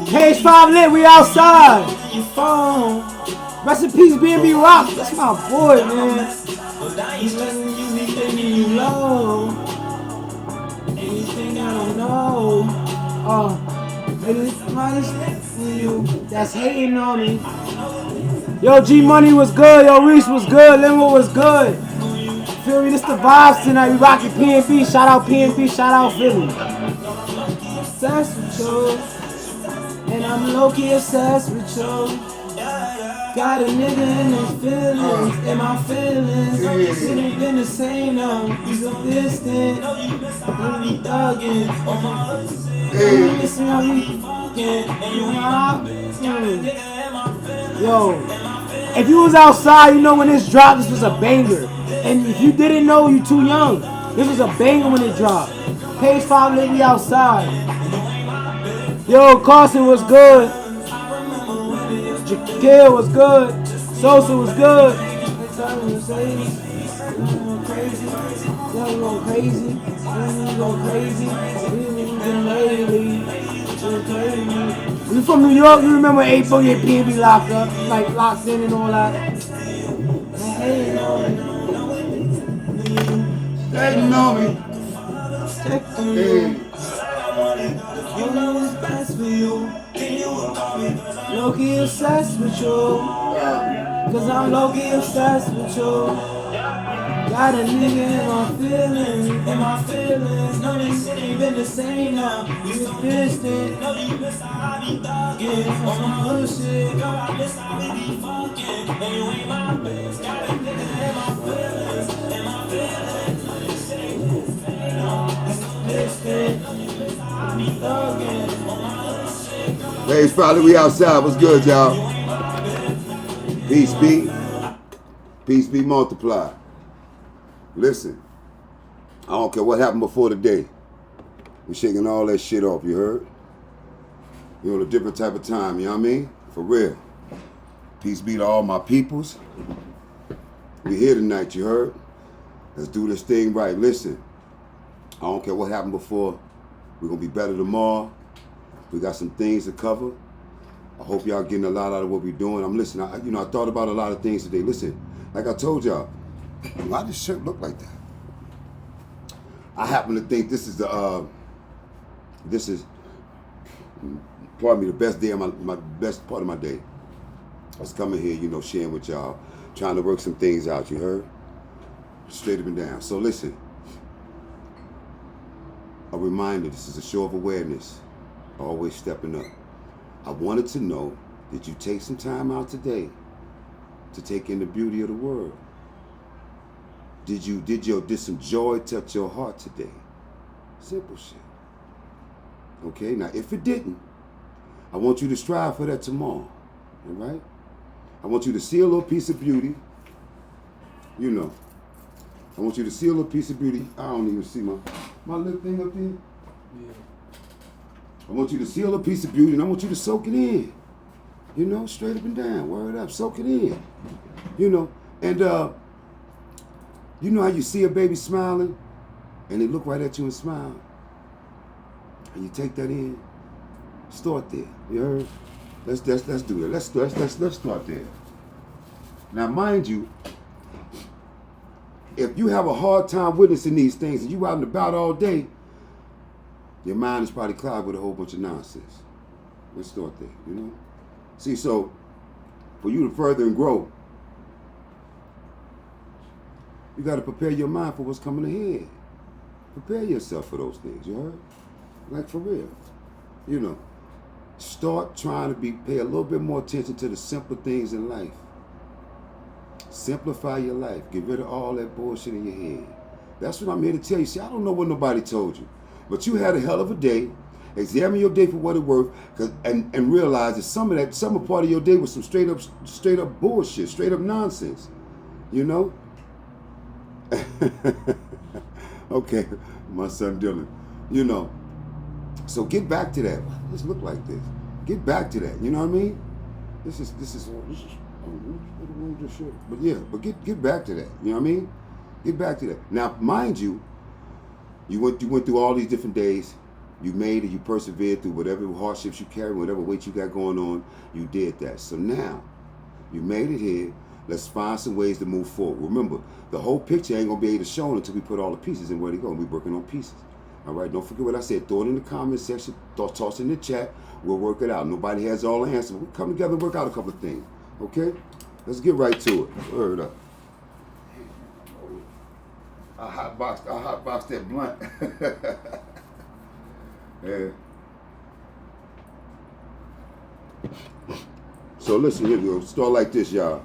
Page5Lit, we outside. Your phone. Rest in peace, B&B Rock. That's my boy, man. You low. Anything I don't know. That's hating on me. Yo, G Money was good. Yo, Reese was good. Limo was good. Feel me? This the vibes tonight. We rocking PNB. Shout out PNB. Shout out Philly. Obsessed with you. And I'm low-key obsessed with you. Got a nigga in his feelings, in my feelings. It ain't been the same now. He's so distant. When we thuggin', you listen how we fucking. Yo, if you was outside, you know when this dropped, this was a banger. And if you didn't know, you too young. This was a banger when it dropped. Page5Lit, we outside. Yo, Carson was good. Jaquil was good. Sosa was good. You from New York, you remember 8 Boogie and PNB locked up, like locked in and all that. Hating on me. Low-key obsessed with you. Cause I'm low-key obsessed with you. Got a nigga in my feelings. No, this shit ain't been the same now. You distant. Yeah, on my bullshit. Girl, I miss how we be fucking. And you ain't my bitch. Got a nigga in my feelings. Page5Lit, we outside. What's good, y'all? Peace be. Peace be multiplied. Listen, I don't care what happened before today. We're shaking all that shit off, you heard? You're on a different type of time, you know what I mean? For real. Peace be to all my peoples. We here tonight, you heard? Let's do this thing right. Listen, I don't care what happened before. We're going to be better tomorrow. We got some things to cover. I hope y'all getting a lot out of what we're doing. I'm listening. I thought about a lot of things today. Listen, like I told y'all, why does this shirt look like that? I happen to think this is the best day of my best part of my day. I was coming here, sharing with y'all, trying to work some things out, you heard? Straight up and down. So listen, a reminder, this is a show of awareness, always stepping up. I wanted to know, did you take some time out today to take in the beauty of the world? Did some joy touch your heart today? Simple shit. Okay, now if it didn't, I want you to strive for that tomorrow, all right? I want you to see a little piece of beauty, I want you to see a little piece of beauty. I don't even see my little thing up here. Yeah. I want you to see a little piece of beauty and I want you to soak it in. Straight up and down, word up, soak it in. And you know how you see a baby smiling and they look right at you and smile? And you take that in, start there. You heard? Let's do it. Let's start there. Now mind you, if you have a hard time witnessing these things and you out and about all day, your mind is probably clouded with a whole bunch of nonsense. Let's start there, See, so for you to further and grow, you got to prepare your mind for what's coming ahead. Prepare yourself for those things, you heard? Like for real. Start trying to pay a little bit more attention to the simple things in life. Simplify your life. Get rid of all that bullshit in your head. That's what I'm here to tell you. See, I don't know what nobody told you, but you had a hell of a day. Examine your day for what it's worth, and realize that some part of your day was some straight up bullshit, straight up nonsense. Okay, my son Dylan. So get back to that. Why does this look like this? Get back to that. You know what I mean? This is but yeah, but get back to that. You know what I mean? Get back to that. Now, mind you, you went through all these different days. You made it, you persevered through whatever hardships you carry, whatever weight you got going on, you did that. So now, you made it here. Let's find some ways to move forward. Remember, the whole picture ain't gonna be able to show until we put all the pieces in where they go. We're working on pieces. All right, don't forget what I said. Throw it in the comment section, toss it in the chat. We'll work it out. Nobody has all the answers. We'll come together and work out a couple of things. Okay? Let's get right to it. Word up. I hotboxed that blunt. Yeah. So listen, here we go. Start like this, y'all.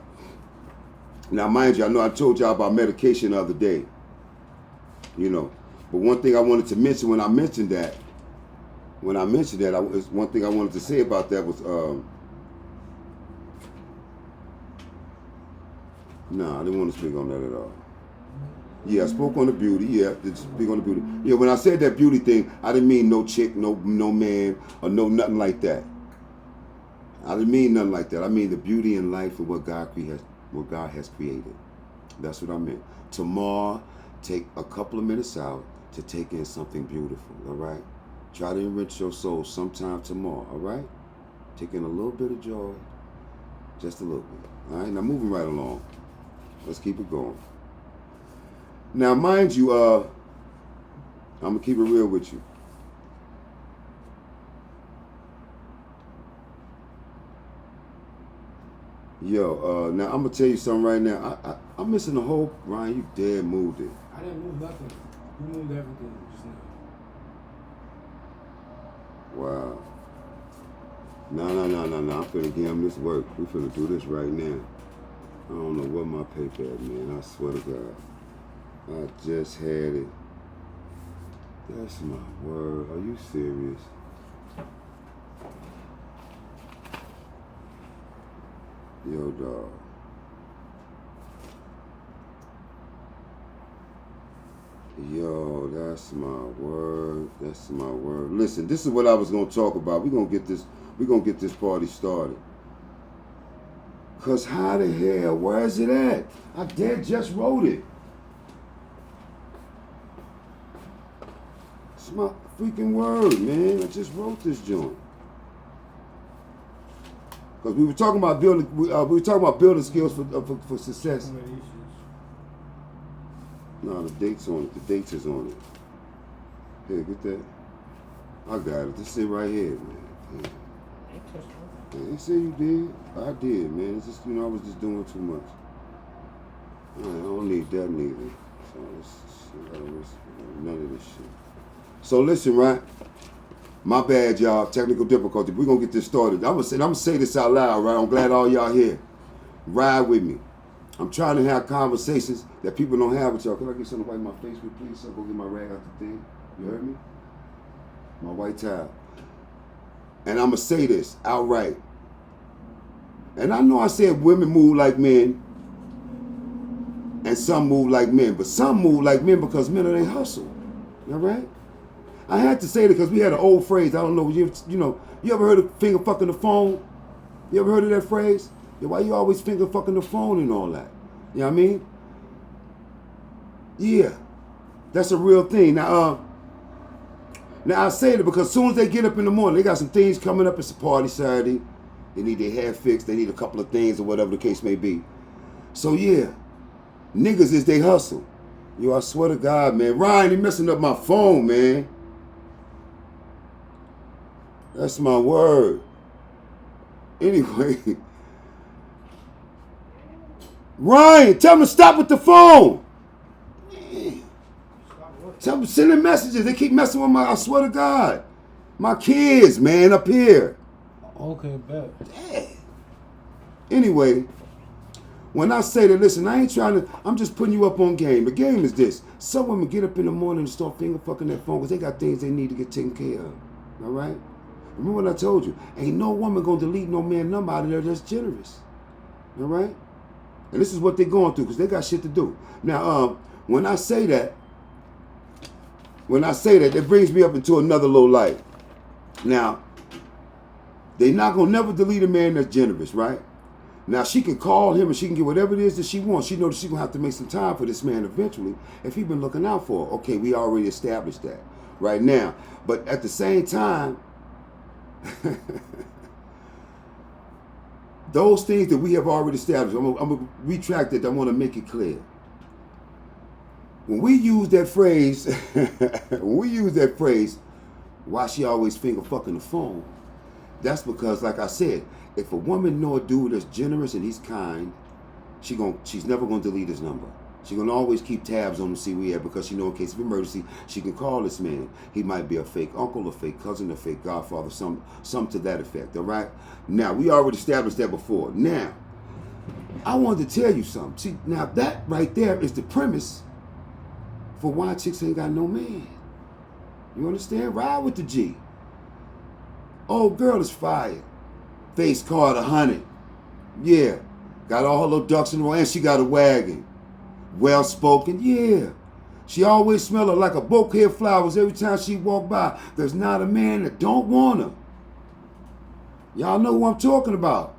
Now, mind you, I know I told y'all about medication the other day. You know, but one thing I wanted to mention when I mentioned that, one thing I wanted to say about that was, no, I didn't want to speak on that at all. Yeah, I spoke on the beauty. Yeah, did speak on the beauty. Yeah, when I said that beauty thing, I didn't mean no chick, no man, or no nothing like that. I didn't mean nothing like that. I mean the beauty in life and what God has created. That's what I meant. Tomorrow, take a couple of minutes out to take in something beautiful. All right. Try to enrich your soul sometime tomorrow. All right. Take in a little bit of joy, just a little bit. All right. Now moving right along. Let's keep it going. Now, mind you, I'm going to keep it real with you. Yo, now I'm going to tell you something right now. I'm missing the whole, Ryan, you dead moved it. I didn't move nothing. You moved everything just now. Wow. No. I'm finna give him this work. We finna do this right now. I don't know what my paper at, man. I swear to God. I just had it. That's my word. Are you serious? Yo, dog. Yo, that's my word. That's my word. Listen, this is what I was gonna talk about. We're gonna get this party started. Cause how the hell, where is it at? I dead just wrote it. It's my freaking word, man. I just wrote this joint. Cause we were talking about building skills for success. No, the date's on it. The date is on it. Here, get that. I got it. Just sit right here, man. They say you did. I did, man. It's just, I was just doing too much. I don't need that neither. So none of this shit. So listen, right? My bad, y'all. Technical difficulty. We're gonna get this started. I'm gonna say this out loud, right? I'm glad all y'all here. Ride with me. I'm trying to have conversations that people don't have with y'all. Can I get something to wipe my face with, please? So go get my rag out the thing. You heard me? My white towel. And I'm gonna say this outright. And I know I said women move like men, and some move like men, but some move like men because men are they hustle. All right? I had to say that because we had an old phrase. I don't know. You ever heard of finger fucking the phone? You ever heard of that phrase? Yeah, why you always finger fucking the phone and all that? You know what I mean? Yeah, that's a real thing. Now I say that because as soon as they get up in the morning, they got some things coming up. It's a party Saturday. They need their hair fixed. They need a couple of things or whatever the case may be. So yeah, niggas is they hustle. Yo, I swear to God, man. Ryan, he messing up my phone, man. That's my word. Anyway. Ryan, tell him to stop with the phone. Man. Tell them sending messages. They keep messing with I swear to God. My kids, man, up here. Okay, bet. Dang. Anyway, when I say that, listen, I ain't trying to, I'm just putting you up on game. The game is this. Some women get up in the morning and start finger fucking that phone because they got things they need to get taken care of. All right? Remember what I told you. Ain't no woman going to delete no man number out of there that's generous. All right? And this is what they're going through because they got shit to do. Now, when I say that, it brings me up into another low light. Now, they not going to never delete a man that's generous, right? Now, she can call him and she can get whatever it is that she wants. She knows that she's going to have to make some time for this man eventually if he's been looking out for her. Okay, we already established that. right now. But at the same time, those things that we have already established, I'm going to retract it. I want to make it clear. When we use that phrase, why she always finger fucking the phone, that's because, like I said, if a woman know a dude that's generous and he's kind, she's never gonna delete his number. She's gonna always keep tabs on him to see where he at, because she know in case of emergency, she can call this man. He might be a fake uncle, a fake cousin, a fake godfather, some to that effect. All right. Now we already established that before. Now, I wanted to tell you something. See, now that right there is the premise for why chicks ain't got no man. You understand? Ride with the G. Old girl is fire. Face card 100. Yeah. Got all her little ducks in a row, and she got a wagon. Well spoken. Yeah. She always smell her like a bouquet of flowers every time she walk by. There's not a man that don't want her. Y'all know who I'm talking about.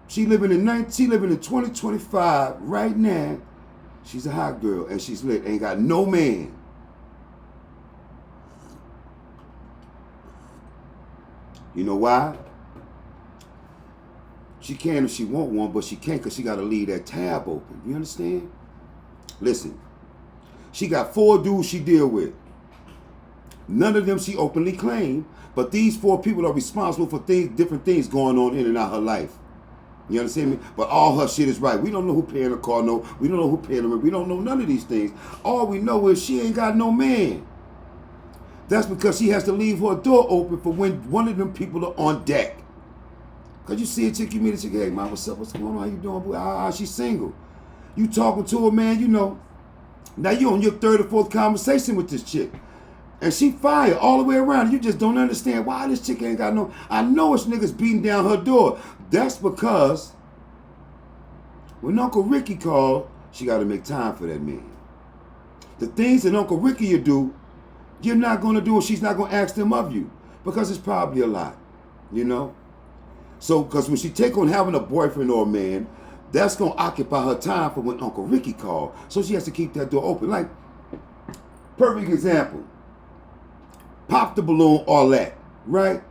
She living in 2025 right now. She's a hot girl and she's lit. Ain't got no man. You know why? She can if she want one, but she can't because she got to leave that tab open. You understand? Listen, she got 4 dudes she deal with. None of them she openly claimed, but these 4 people are responsible for different things going on in and out her life. You understand me? But all her shit is right. We don't know who paying the car, no. We don't know who paying the rent. We don't know none of these things. All we know is she ain't got no man. That's because she has to leave her door open for when one of them people are on deck. Because you see a chick, you meet a chick, hey, man, what's up? What's going on? How you doing? She's single. You talking to her, man, you know. Now you on your 3rd or 4th conversation with this chick. And she fire all the way around. You just don't understand why this chick ain't got no. I know it's niggas beating down her door. That's because when Uncle Ricky called, she got to make time for that man. The things that Uncle Ricky will do, you're not going to do, or she's not going to ask them of you, because it's probably a lot, you know? So, because when she take on having a boyfriend or a man, that's going to occupy her time for when Uncle Ricky called. So she has to keep that door open. Like, perfect example. Pop the balloon, all that, right?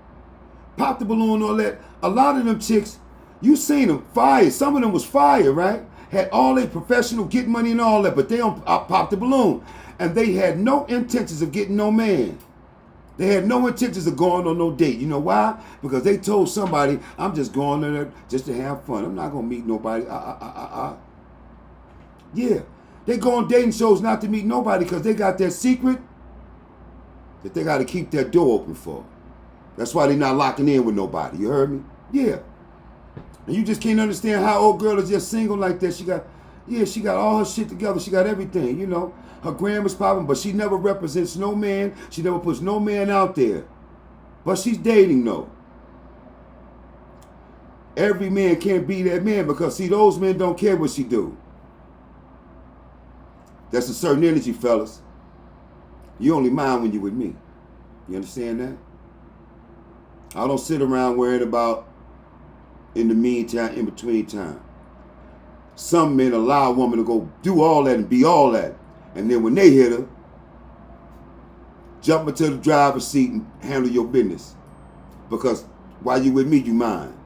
Pop the balloon, all that. A lot of them chicks, you seen them fire. Some of them was fire, right? Had all their professional, get money and all that, but they don't pop the balloon. And they had no intentions of getting no man. They had no intentions of going on no date. You know why? Because they told somebody, I'm just going there just to have fun. I'm not going to meet nobody. Yeah. They go on dating shows not to meet nobody because they got that secret that they got to keep that door open for. That's why they're not locking in with nobody. You heard me? Yeah. And you just can't understand how old girl is just single like that. She got all her shit together. She got everything, you know. Her grandma's popping, but she never represents no man. She never puts no man out there. But she's dating, though. Every man can't be that man because, see, those men don't care what she do. That's a certain energy, fellas. You only mind when you're with me. You understand that? I don't sit around worried about in the meantime, in between time. Some men allow a woman to go do all that and be all that. And then when they hit her, jump into the driver's seat and handle your business. Because while you with me, you mine.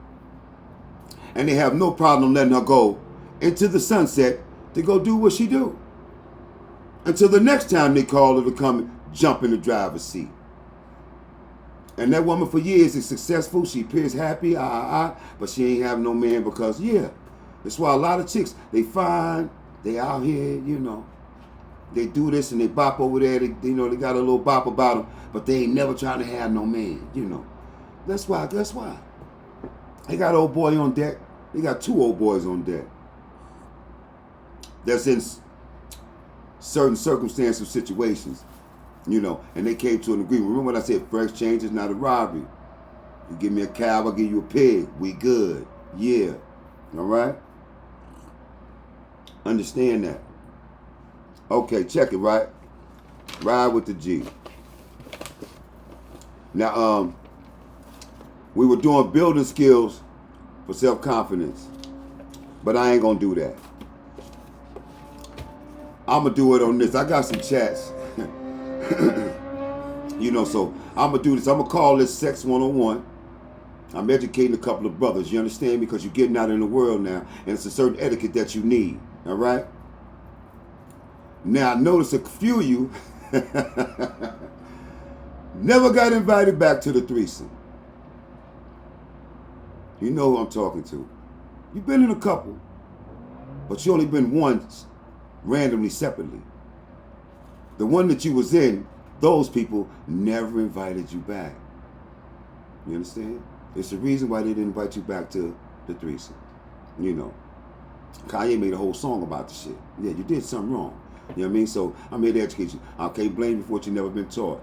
And they have no problem letting her go into the sunset to go do what she do. Until the next time they call her to come and jump in the driver's seat. And that woman for years is successful. She appears happy, but she ain't have no man because, yeah. That's why a lot of chicks, they fine, they out here, you know. They do this and they bop over there. They got a little bop about them, but they ain't never trying to have no man, you know. That's why. They got old boy on deck. They got 2 old boys on deck. That's in certain circumstances, situations, you know, and they came to an agreement. Remember when I said for exchange is not a robbery? You give me a cow, I'll give you a pig. We good. Yeah. All right? Understand that. Okay, check it, right? Ride with the G. Now, we were doing building skills for self-confidence, but I ain't gonna do that. I'm gonna do it on this. I got some chats. You know, so I'm going to do this. I'm going to call this Sex 101. I'm educating a couple of brothers. You understand? Because you're getting out in the world now. And it's a certain etiquette that you need. All right? Now, I notice a few of you never got invited back to the threesome. You know who I'm talking to. You've been in a couple, but you only been once randomly, separately. The one that you was in, those people never invited you back. You understand? It's the reason why they didn't invite you back to the threesome. You know, Kanye made a whole song about the shit. Yeah, you did something wrong. You know what I mean? So I'm here to educate you. I can't blame you for what you've never been taught.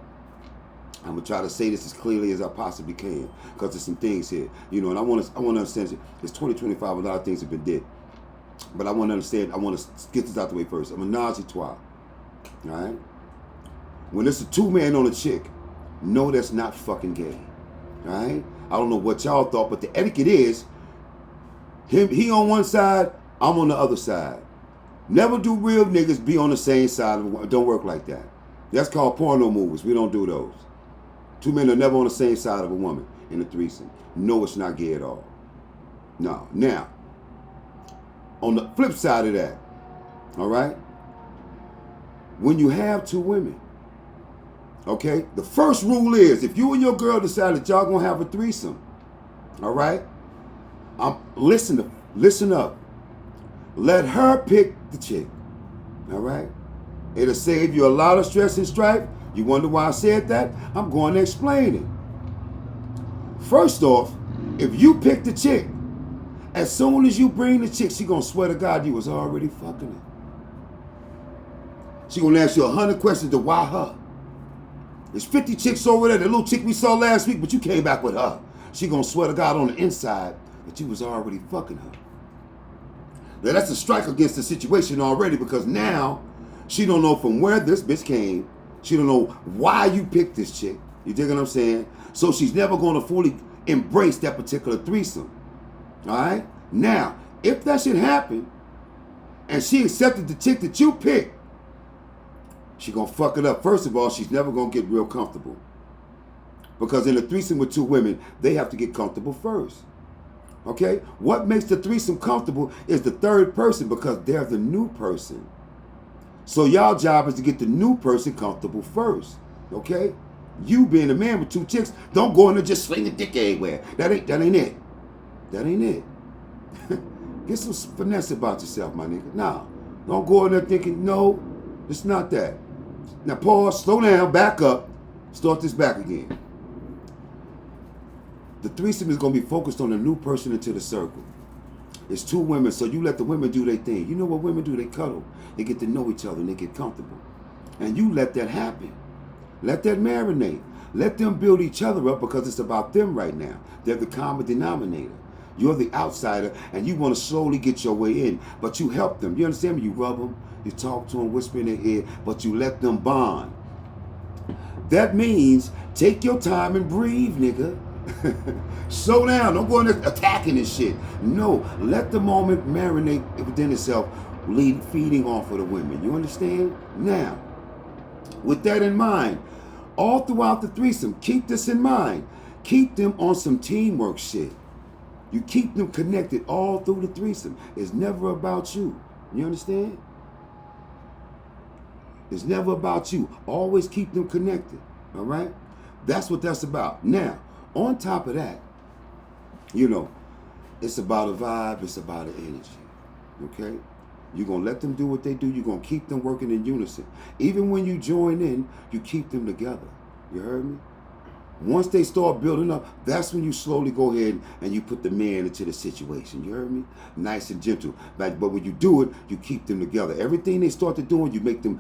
I'm gonna try to say this as clearly as I possibly can, because there's some things here, you know, and I want to understand. It's 2025. A lot of things have been did, but I want to understand. I want to get this out the way first. I'm a menage a trois. All right. When it's a two-man on a chick, no, that's not fucking gay. All right. I don't know what y'all thought, but the etiquette is he on one side, I'm on the other side. Never do real niggas be on the same side of it. Don't work like that. That's called porno movies. We don't do those. Two men are never on the same side of a woman in a threesome. No, it's not gay at all. No. Now, on the flip side of that, all right, when you have two women, okay, the first rule is if you and your girl decide that y'all gonna have a threesome, all right, listen up. Let her pick the chick, all right? It'll save you a lot of stress and strife. You wonder why I said that? I'm going to explain it. First off, if you pick the chick, as soon as you bring the chick, she gonna swear to God you was already fucking her. She gonna ask you 100 questions to why her. There's 50 chicks over there, the little chick we saw last week, but you came back with her. She gonna swear to God on the inside that you was already fucking her. Now that's a strike against the situation already, because now she don't know from where this bitch came. She don't know why you picked this chick. You dig what I'm saying? So she's never going to fully embrace that particular threesome. All right? Now, if that should happen, and she accepted the chick that you picked, she going to fuck it up. First of all, she's never going to get real comfortable. Because in a threesome with two women, they have to get comfortable first. Okay? What makes the threesome comfortable is the third person, because they're the new person. So y'all job is to get the new person comfortable first. Okay? You being a man with two chicks, don't go in there just sling a dick everywhere. That ain't it. That ain't it. Get some finesse about yourself, my nigga. Nah. Don't go in there thinking, no, it's not that. Now pause, slow down, back up, start this back again. The threesome is going to be focused on the new person into the circle. It's two women, so you let the women do their thing. You know what women do? They cuddle. They get to know each other and they get comfortable. And you let that happen. Let that marinate. Let them build each other up, because it's about them right now. They're the common denominator. You're the outsider, and you want to slowly get your way in. But you help them. You understand me? You rub them, you talk to them, whisper in their ear, but you let them bond. That means take your time and breathe, nigga. Slow down. Don't go in there attacking this shit. No, let the moment marinate within itself, feeding off of the women. You understand? Now, with that in mind, all throughout the threesome, keep this in mind. Keep them on some teamwork shit. You keep them connected all through the threesome. It's never about you. You understand? It's never about you. Always keep them connected. All right? That's what that's about. Now, on top of that, you know, it's about a vibe. It's about an energy. Okay? You're going to let them do what they do. You're going to keep them working in unison. Even when you join in, you keep them together. You heard me? Once they start building up, that's when you slowly go ahead and you put the man into the situation. You heard me? Nice and gentle. But when you do it, you keep them together. Everything they start to do, you make them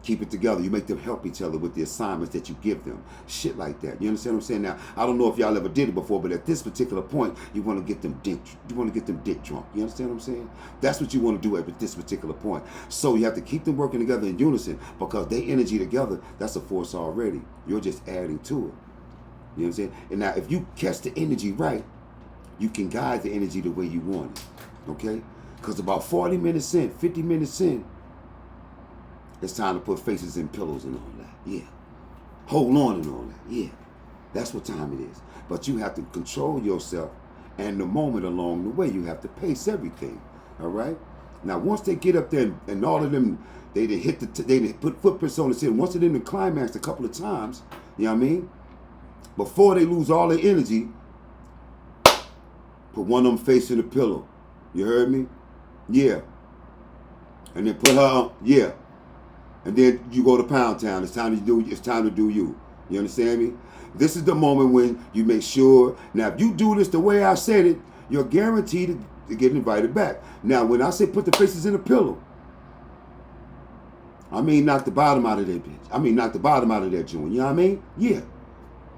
keep it together. You make them help each other with the assignments that you give them. Shit like that. You understand what I'm saying? Now, I don't know if y'all ever did it before, but at this particular point, you want to get them dick drunk. You understand what I'm saying? That's what you want to do at this particular point. So you have to keep them working together in unison, because they energy together, that's a force already. You're just adding to it. You know what I'm saying? And now, if you catch the energy right, you can guide the energy the way you want it. Okay? Because about 40 minutes in, 50 minutes in, it's time to put faces in pillows and all that. Yeah. hold on and all that. Yeah, that's what time it is. But you have to control yourself and the moment along the way. You have to pace everything. All right. Now, once they get up there and all of them, they hit they put footprints on the city. Once they're in the climax a couple of times, you know what I mean? Before they lose all their energy, put one of them facing the pillow. You heard me? Yeah. And then put her on, yeah. And then you go to Pound Town. It's time to do you. You understand me? This is the moment when you make sure. Now, if you do this the way I said it, you're guaranteed to get invited back. Now, when I say put the faces in the pillow, I mean knock the bottom out of that bitch. I mean knock the bottom out of that joint. You know what I mean? Yeah.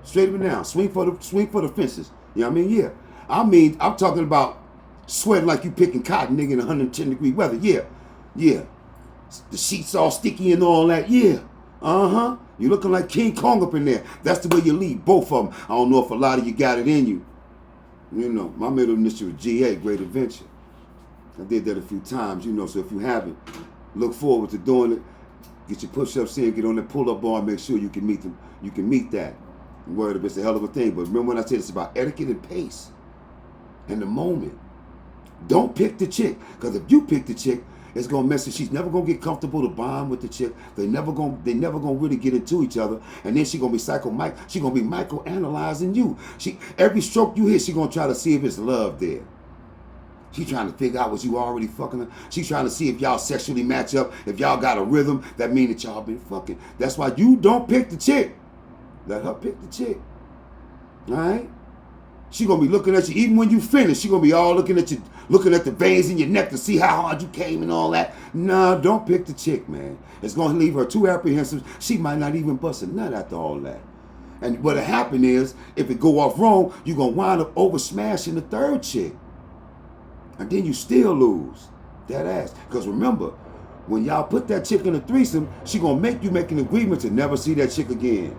Straight up and down. Swing for the fences. You know what I mean? Yeah. I mean, I'm talking about sweating like you picking cotton, nigga, in 110-degree weather. Yeah. Yeah. The sheets all sticky and all that. Yeah. Uh-huh. You looking like King Kong up in there. That's the way you lead, both of them. I don't know if a lot of you got it in you. You know, my middle initial was GA, Great Adventure. I did that a few times, you know, so if you haven't, look forward to doing it. Get your push-ups in, get on that pull-up bar, and make sure you can meet them. You can meet that. Word of it's a hell of a thing. But remember when I said it's about etiquette and pace and the moment. Don't pick the chick. Because if you pick the chick, it's gonna mess with. She's never gonna get comfortable to bond with the chick. They never gonna really get into each other. And then she gonna be she gonna be micro-analyzing you. Every stroke you hit, she gonna try to see if it's love there. She trying to figure out what you already fucking her. She trying to see if y'all sexually match up. If y'all got a rhythm, that mean that y'all been fucking. That's why you don't pick the chick. Let her pick the chick. All right? She gonna be looking at you even when you finish. She gonna be all looking at you, looking at the veins in your neck to see how hard you came and all that. Nah, don't pick the chick, man. It's gonna leave her too apprehensive. She might not even bust a nut after all that. And what'll happen is, if it go off wrong, you gonna wind up over smashing the third chick. And then you still lose that ass. Because remember, when y'all put that chick in a threesome, she gonna make you make an agreement to never see that chick again.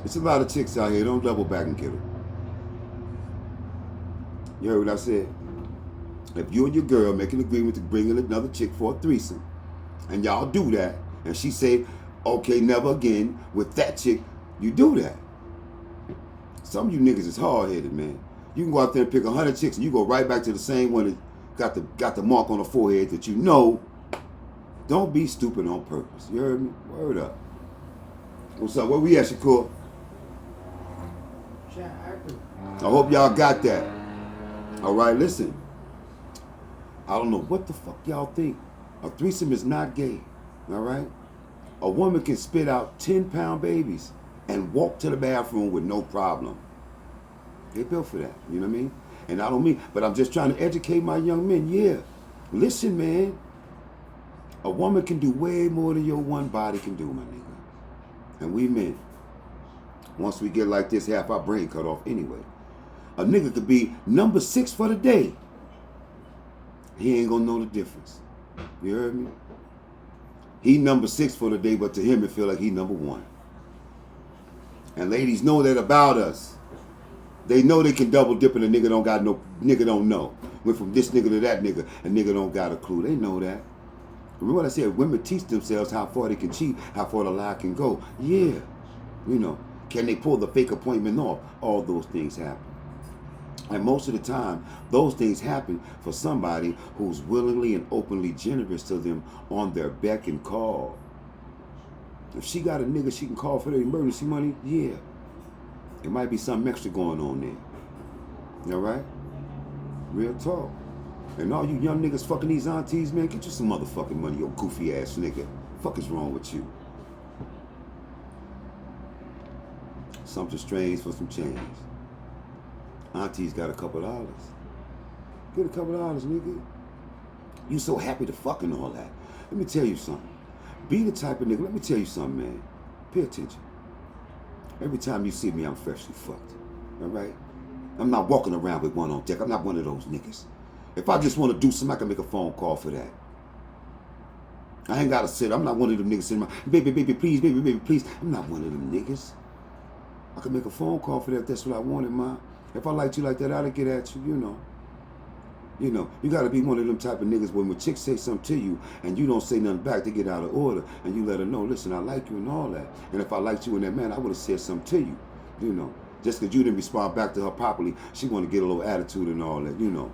It's a lot of chicks out here. Don't double back and get her. You heard what I said? If you and your girl make an agreement to bring in another chick for a threesome, and y'all do that, and she say, okay, never again with that chick, you do that. Some of you niggas is hard-headed, man. You can go out there and pick 100 chicks, and you go right back to the same one that got the mark on the forehead that you know. Don't be stupid on purpose. You heard me? Word up. What's up? Where we at, Shakur? I hope y'all got that. All right, listen. I don't know what the fuck y'all think. A threesome is not gay. All right? A woman can spit out 10-pound babies and walk to the bathroom with no problem. They built for that. You know what I mean? And I don't mean, but I'm just trying to educate my young men. Yeah. Listen, man. A woman can do way more than your one body can do, my nigga. And we men, once we get like this, half our brain cut off anyway. A nigga could be number 6 for the day. He ain't gonna know the difference. You heard me? He number 6 for the day, but to him it feel like he number 1. And ladies know that about us. They know they can double dip and a nigga don't know. Went from this nigga to that nigga, and nigga don't got a clue. They know that. Remember what I said? Women teach themselves how far they can cheat, how far the lie can go. Yeah. You know, can they pull the fake appointment off? All those things happen. And most of the time, those things happen for somebody who's willingly and openly generous to them on their beck and call. If she got a nigga she can call for their emergency money, yeah. It might be something extra going on there. All right? Real talk. And all you young niggas fucking these aunties, man, get you some motherfucking money, you goofy ass nigga. Fuck is wrong with you? Something strange for some change. Auntie's got a couple dollars. Get a couple dollars, nigga. You so happy to fuck and all that. Let me tell you something. Be the type of nigga, let me tell you something, man. Pay attention. Every time you see me, I'm freshly fucked. All right? I'm not walking around with one on deck. I'm not one of those niggas. If I just want to do something, I can make a phone call for that. I ain't got to sit. I'm not one of them niggas sitting around, baby, please, baby, please. I'm not one of them niggas. I can make a phone call for that if that's what I wanted, ma. If I liked you like that, I'd get at you, you know. You know, you got to be one of them type of niggas when chicks say something to you and you don't say nothing back, they get out of order, and you let her know, listen, I like you and all that. And if I liked you in that manner, I would have said something to you. You know, just because you didn't respond back to her properly, she want to get a little attitude and all that, you know.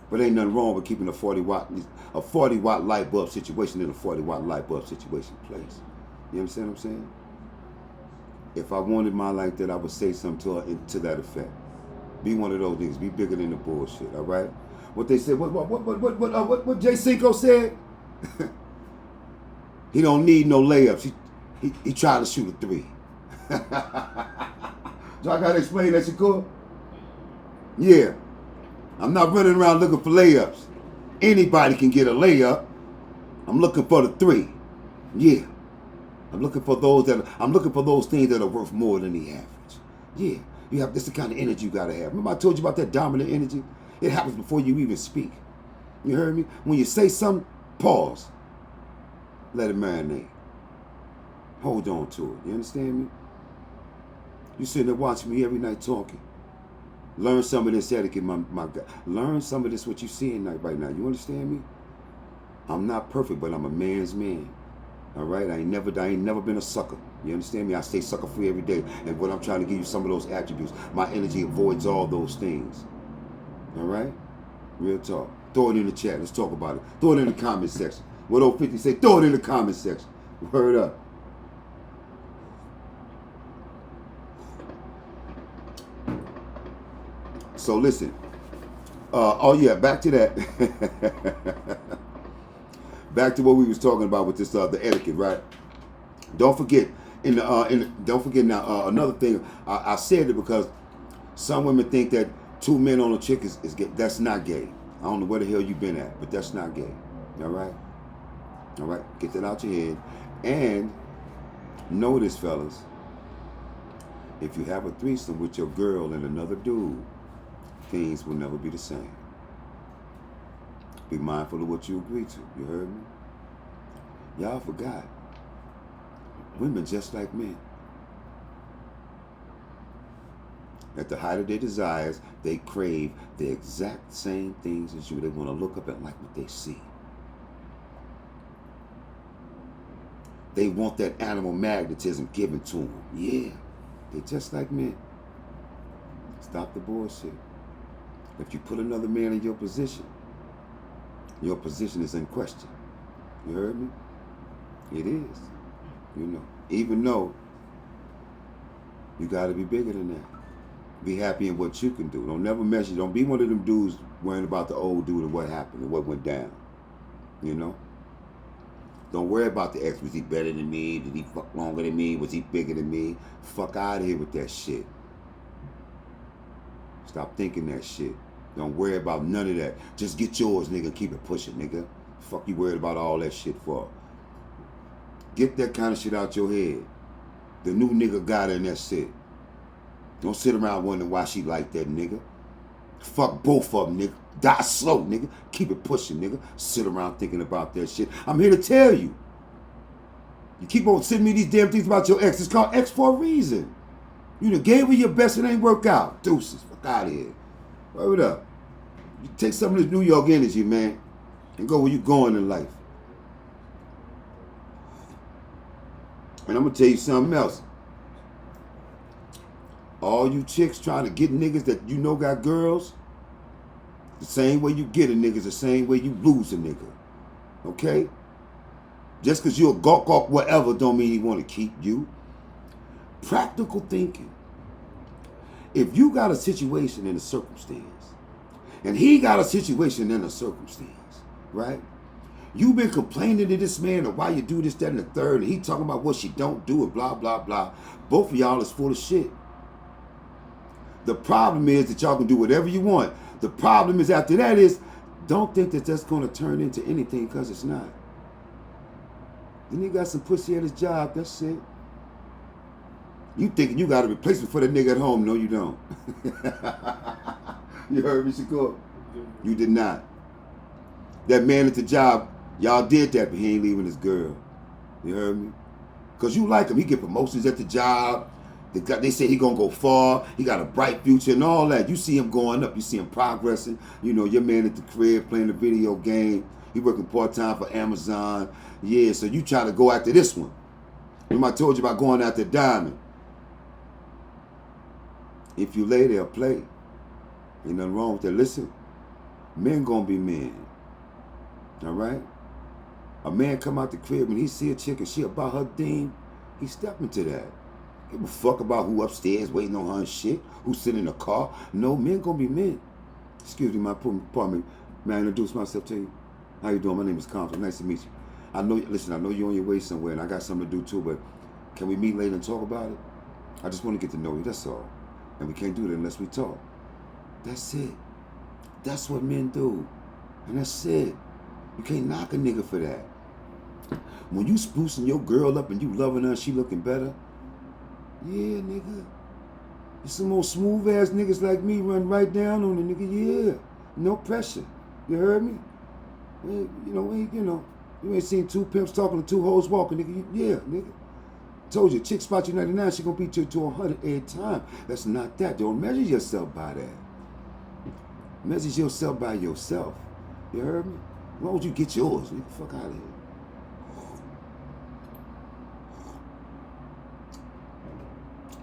But ain't nothing wrong with keeping a 40-watt light bulb situation in a 40-watt light bulb situation place. You understand what I'm saying? If I wanted my like that, I would say something to her to that effect. Be one of those niggas. Be bigger than the bullshit. All right. What they said. What Jay Cinco said. He don't need no layups. He tried to shoot a 3. So I gotta explain that, Shakur. Yeah. I'm not running around looking for layups. Anybody can get a layup. I'm looking for the 3. Yeah. I'm looking for those things that are worth more than the average. Yeah. That's the kind of energy you gotta have. Remember I told you about that dominant energy? It happens before you even speak. You heard me? When you say something, pause. Let it marinate. Hold on to it. You understand me? You sitting there watching me every night talking. Learn some of this etiquette, my guy. Learn some of this what you seeing right now. You understand me? I'm not perfect, but I'm a man's man. All right? I ain't never been a sucker. You understand me? I stay sucker free every day. And what I'm trying to give you some of those attributes. My energy avoids all those things. All right? Real talk. Throw it in the chat. Let's talk about it. Throw it in the comment section. What old 50 say? Throw it in the comment section. Word up. So listen. Oh yeah, back to that. Back to what we was talking about with this the etiquette, right? Don't forget don't forget now another thing. I said it because some women think that 2 men on a chick is gay. That's not gay. I don't know where the hell you been at, but that's not gay. All right? All right? Get that out your head. And know this, fellas. If you have a threesome with your girl and another dude, things will never be the same. Be mindful of what you agree to. You heard me? Y'all forgot. Women just like men. At the height of their desires, they crave the exact same things as you. They want to look up and like what they see. They want that animal magnetism given to them. Yeah, they just like men. Stop the bullshit. If you put another man in your position is in question. You heard me? It is. You know, even though you got to be bigger than that. Be happy in what you can do. Don't never measure. Don't be one of them dudes worrying about the old dude and what happened and what went down. You know? Don't worry about the ex. Was he better than me? Did he fuck longer than me? Was he bigger than me? Fuck out of here with that shit. Stop thinking that shit. Don't worry about none of that. Just get yours, nigga. Keep it pushing, nigga. Fuck you worried about all that shit for? Get that kind of shit out your head. The new nigga got her and that's it. Don't sit around wondering why she like that nigga. Fuck both of them, nigga. Die slow, nigga. Keep it pushing, nigga. Sit around thinking about that shit. I'm here to tell you. You keep on sending me these damn things about your ex. It's called X for a reason. You done gave her your best, it ain't work out. Deuces. Fuck out of here. Word up. You take some of this New York energy, man, and go where you going in life. And I'm going to tell you something else. All you chicks trying to get niggas that you know got girls, the same way you get a nigga is the same way you lose a nigga. Okay? Just because you're a gawk whatever don't mean he want to keep you. Practical thinking. If you got a situation and a circumstance, and he got a situation and a circumstance, right? You've been complaining to this man of why you do this, that, and the third, and he talking about what she don't do and blah, blah, blah. Both of y'all is full of shit. The problem is that y'all can do whatever you want. The problem is after that is, don't think that that's going to turn into anything because it's not. Then he got some pussy at his job, that's it. You thinking you got a replacement for the nigga at home. No, you don't. You heard me, Shakur? You did not. That man at the job, y'all did that, but he ain't leaving his girl. You heard me? Because you like him. He get promotions at the job. They say he gonna go far. He got a bright future and all that. You see him going up. You see him progressing. You know, your man at the crib playing the video game. He working part-time for Amazon. Yeah, so you try to go after this one. Remember I told you about going after Diamond. If you lay there, play. Ain't nothing wrong with that. Listen, men gonna be men. All right? A man come out the crib and he see a chick and she about her thing, he step into that. Give a fuck about who upstairs waiting on her and shit, who's sitting in the car. No, men gonna be men. Excuse me, pardon me. May I introduce myself to you? How you doing? My name is Compton. Nice to meet you. I know you're on your way somewhere and I got something to do too, but can we meet later and talk about it? I just want to get to know you, that's all. And we can't do that unless we talk. That's it. That's what men do. And that's it. You can't knock a nigga for that. When you sprucing your girl up and you loving her and she looking better, yeah, nigga. Some more smooth ass niggas like me run right down on the nigga, yeah. No pressure. You heard me? You ain't seen two pimps talking to two hoes walking, nigga. Yeah, nigga. Told you, chick spot you 99, she gonna beat you to 100 every time. That's not that. Don't measure yourself by that. Measure yourself by yourself. You heard me? Why would you get yours? Nigga, fuck out of here.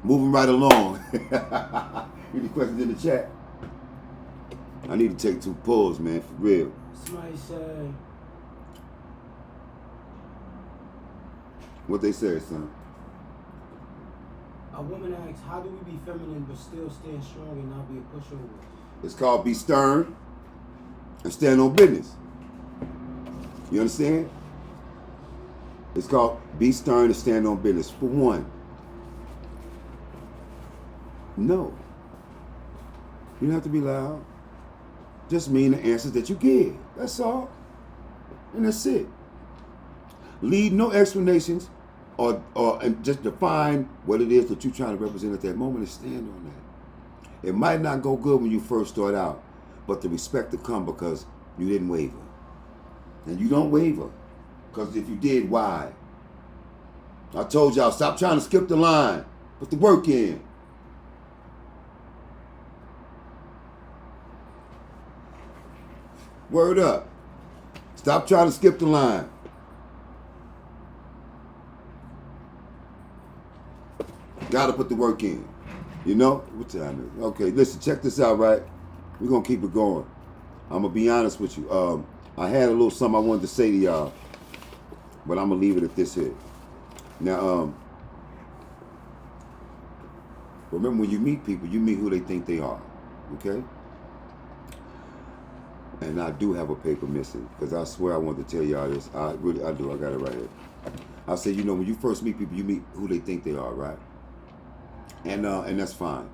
Moving right along. Any questions in the chat? I need to take 2 pulls, man, for real. Somebody say. What they say, son? A woman asks, how do we be feminine but still stand strong and not be a pushover? It's called be stern and stand on business. You understand? It's called be stern and stand on business. For one, no. You don't have to be loud. Just mean the answers that you give. That's all. And that's it. Leave no explanations and just define what it is that you're trying to represent at that moment and stand on that. It might not go good when you first start out, but the respect will come because you didn't waver. And you don't waver. Because if you did, why? I told y'all, stop trying to skip the line. Put the work in. Word up. Stop trying to skip the line. Gotta put the work in. You know? What time is it? Okay, listen, check this out, right? We're gonna keep it going. I'm gonna be honest with you. I had a little something I wanted to say to y'all, but I'm gonna leave it at this here. Now, remember when you meet people, you meet who they think they are. Okay? And I do have a paper missing, because I swear I wanted to tell y'all this. I do. I got it right here. I said, you know, when you first meet people, you meet who they think they are, right? And that's fine.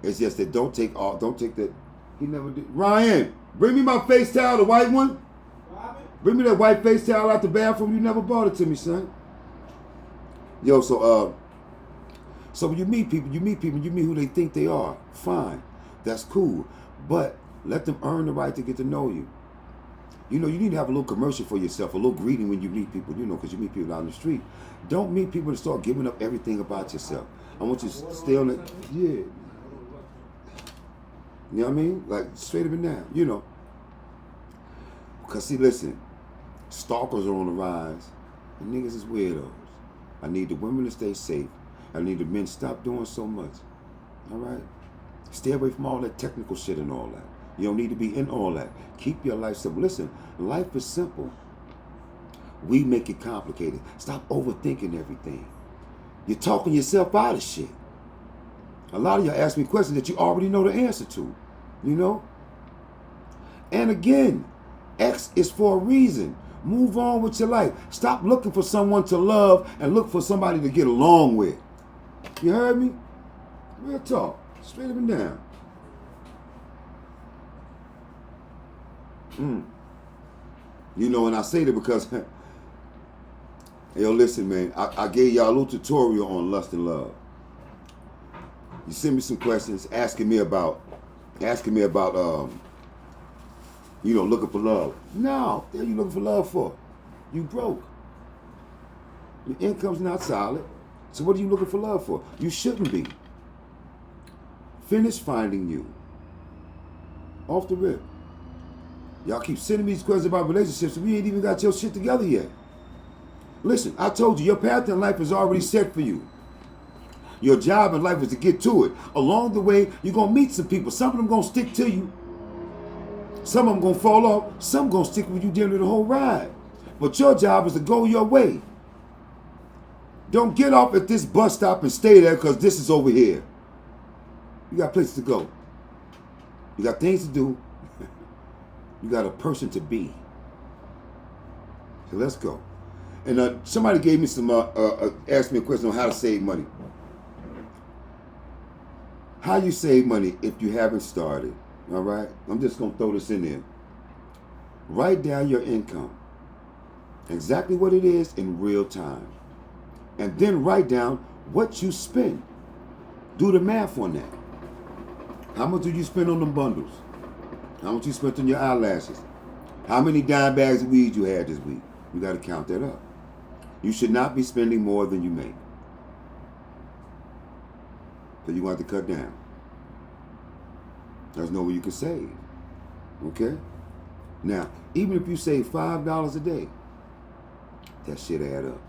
It's just that don't take that. He never did. Ryan, bring me my face towel, the white one. Bring me that white face towel out the bathroom. You never bought it to me, son. Yo, so when you meet people, you meet who they think they are. Fine. That's cool. But let them earn the right to get to know you. You know, you need to have a little commercial for yourself, a little greeting when you meet people, you know, because you meet people down the street. Don't meet people and start giving up everything about yourself. I want you to stay on it. Yeah. You know what I mean? Like, straight up and down, you know. Because, see, listen, stalkers are on the rise, and niggas is weirdos. I need the women to stay safe. I need the men to stop doing so much. All right? Stay away from all that technical shit and all that. You don't need to be in all that. Keep your life simple. Listen, life is simple. We make it complicated. Stop overthinking everything. You're talking yourself out of shit. A lot of y'all ask me questions that you already know the answer to. You know? And again, X is for a reason. Move on with your life. Stop looking for someone to love and look for somebody to get along with. You heard me? Real talk. Straight up and down. You know, and I say that because, yo, listen, man, I gave y'all a little tutorial on lust and love. You send me some questions asking me about, you know, looking for love. No, what are you looking for love for? You broke. Your income's not solid. So what are you looking for love for? You shouldn't be. finished finding you. Off the rip. Y'all keep sending me these questions about relationships, and we ain't even got your shit together yet. Listen, I told you, your path in life is already set for you. Your job in life is to get to it. Along the way, you're going to meet some people. Some of them going to stick to you. Some of them going to fall off. Some going to stick with you during the whole ride. But your job is to go your way. Don't get off at this bus stop and stay there because this is over here. You got places to go. You got things to do. You got a person to be. So let's go. And somebody gave me some, asked me a question on how to save money. How you save money if you haven't started, all right? I'm just going to throw this in there. Write down your income, exactly what it is in real time. And then write down what you spend. Do the math on that. How much do you spend on them bundles? How much you spent on your eyelashes? How many dime bags of weed you had this week? You got to count that up. You should not be spending more than you make. So you want to cut down. There's no way you can save. Okay? Now, even if you save $5 a day, that shit add up.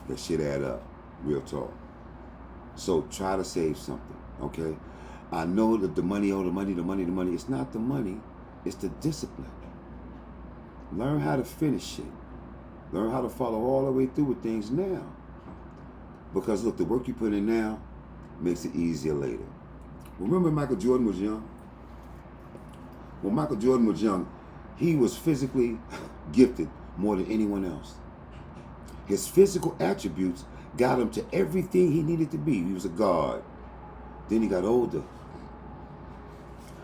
That shit add up. Real talk. So try to save something. Okay? I know that the money. It's not the money. It's the discipline. Learn how to finish it. Learn how to follow all the way through with things now. Because look, the work you put in now makes it easier later. Remember Michael Jordan was young? When Michael Jordan was young, he was physically gifted more than anyone else. His physical attributes got him to everything he needed to be. He was a guard. Then he got older.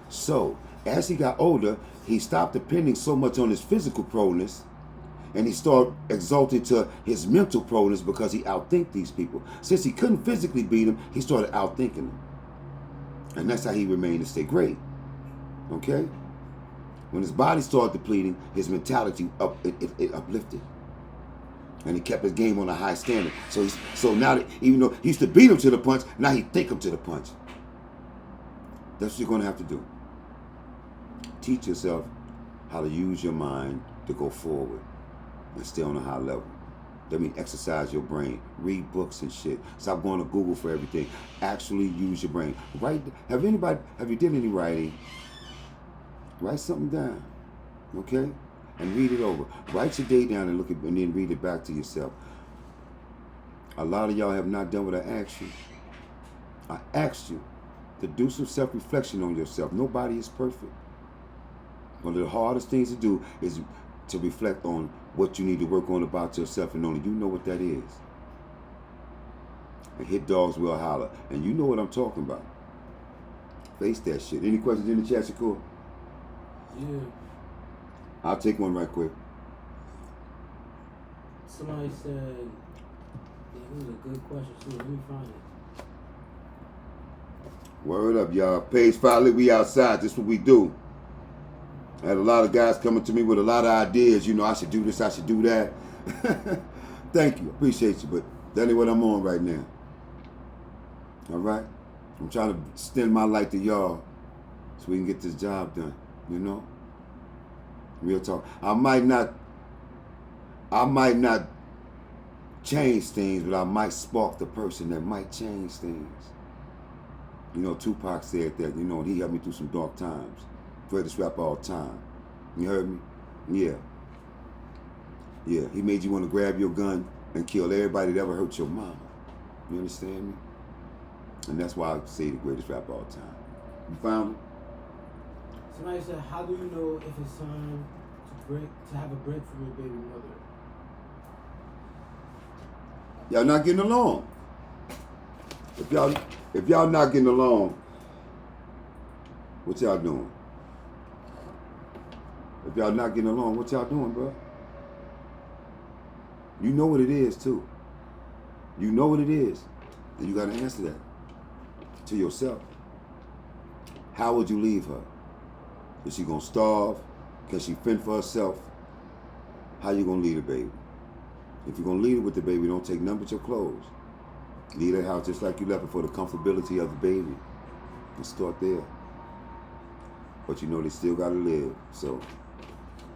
So, as he got older, he stopped depending so much on his physical proneness, and he started exalting to his mental proneness because he outthinked these people. Since he couldn't physically beat them, he started outthinking them. And that's how he remained to stay great. Okay? When his body started depleting, his mentality it uplifted. And he kept his game on a high standard. So now that, even though he used to beat him to the punch, now he think him to the punch. That's what you're going to have to do. Teach yourself how to use your mind to go forward and stay on a high level. That means exercise your brain. Read books and shit. Stop going to Google for everything. Actually use your brain. Have you done any writing? Write something down. Okay? And read it over. Write your day down and look at and then read it back to yourself. A lot of y'all have not done what I asked you. I asked you to do some self-reflection on yourself. Nobody is perfect. One of the hardest things to do is to reflect on what you need to work on about yourself, and only you know what that is. And hit dogs will holler. And you know what I'm talking about. Face that shit. Any questions in the chat, Shakur? Yeah. I'll take one right quick. Somebody said, it was a good question too. Let me find it. Word up, y'all. Page5Lit, we outside. This is what we do. I had a lot of guys coming to me with a lot of ideas. You know, I should do this, I should do that. Thank you. Appreciate you. But that ain't what I'm on right now. All right? I'm trying to extend my light to y'all so we can get this job done. You know? Real talk. I might not change things, but I might spark the person that might change things. You know, Tupac said that, you know, and he helped me through some dark times. Greatest rapper all time. You heard me? Yeah. Yeah, he made you want to grab your gun and kill everybody that ever hurt your mama. You understand me? And that's why I say the greatest rapper all time. You found it? Somebody said, how do you know if it's time to have a break from your baby mother? Y'all not getting along. If y'all not getting along, what y'all doing? If y'all not getting along, what y'all doing, bro? You know what it is, too. You know what it is. And you got to answer that to yourself. How would you leave her? Is she going to starve? Can she fend for herself? How you going to leave the baby? If you're going to leave her with the baby, don't take none but your clothes. Leave that house just like you left it for the comfortability of the baby. And start there. But you know they still gotta live. So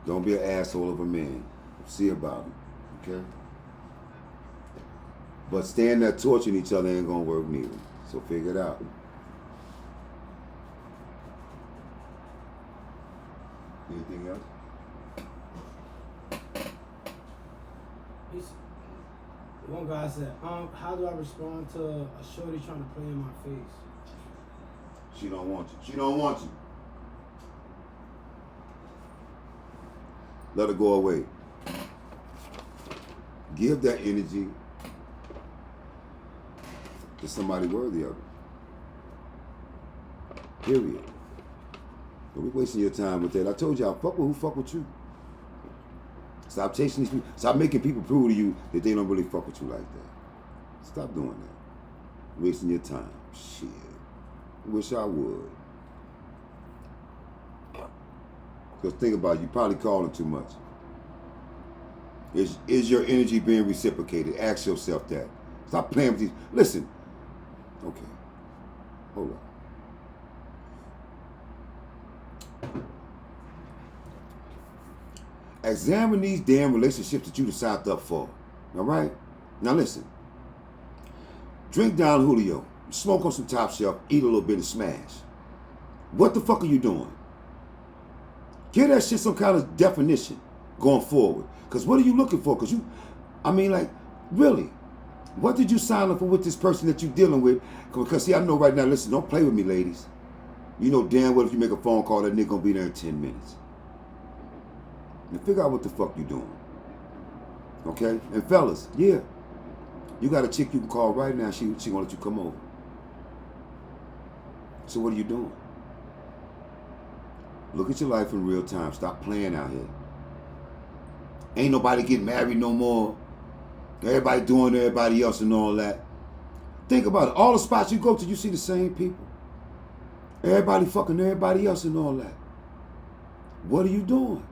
don't be an asshole of a man. See about it. Okay? But staying there torturing each other ain't gonna work neither. So figure it out. Anything else? One guy said, how do I respond to a shorty trying to play in my face? She don't want you. She don't want you. Let her go away. Give that energy to somebody worthy of it. Period. Don't be wasting your time with that. I told y'all, fuck with who fuck with you. Stop chasing these people. Stop making people prove to you that they don't really fuck with you like that. Stop doing that. Wasting your time. Shit. Wish I would. Because think about it, you probably calling too much. Is your energy being reciprocated? Ask yourself that. Stop playing with these. Listen. Okay. Hold on. Examine these damn relationships that you signed up for. All right? Now listen. Drink down Julio. Smoke on some top shelf. Eat a little bit and smash. What the fuck are you doing? Give that shit some kind of definition going forward. Because what are you looking for? Because really, what did you sign up for with this person that you're dealing with? Because see, I know right now, listen, don't play with me, ladies. You know damn well if you make a phone call, that nigga gonna be there in 10 minutes. And figure out what the fuck you doing. Okay? And fellas, yeah. You got a chick you can call right now, she gonna let you come over. So what are you doing? Look at your life in real time. Stop playing out here. Ain't nobody getting married no more. Everybody doing everybody else and all that. Think about it. All the spots you go to, you see the same people. Everybody fucking everybody else and all that. What are you doing?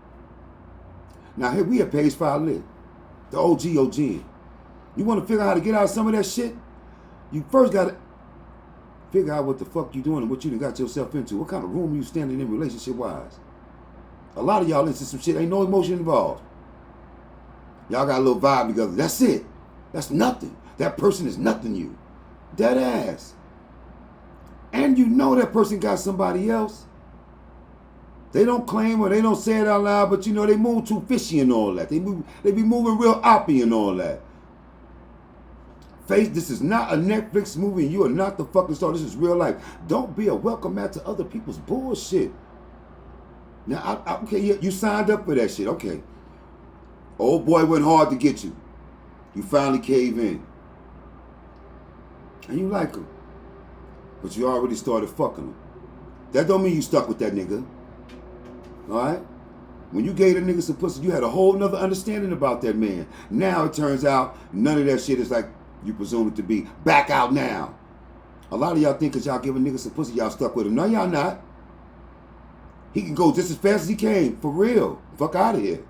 Now here we at Page5Lit. The OG. You want to figure out how to get out of some of that shit? You first got to figure out what the fuck you doing and what you done got yourself into. What kind of room you standing in relationship-wise? A lot of y'all into some shit. Ain't no emotion involved. Y'all got a little vibe together. That's it. That's nothing. That person is nothing to you. Dead ass. And you know that person got somebody else. They don't claim or they don't say it out loud, but you know they move too fishy and all that. They be moving real oppy and all that. Face, this is not a Netflix movie and you are not the fucking star. This is real life. Don't be a welcome mat to other people's bullshit. Now, okay, you signed up for that shit. Okay. Old boy went hard to get you. You finally cave in. And you like him. But you already started fucking him. That don't mean you stuck with that nigga. Alright? When you gave that nigga some pussy, you had a whole nother understanding about that man. Now it turns out none of that shit is like you presume it to be. Back out now. A lot of y'all think because y'all giving niggas some pussy, y'all stuck with him. No, y'all not. He can go just as fast as he came. For real. Fuck out of here.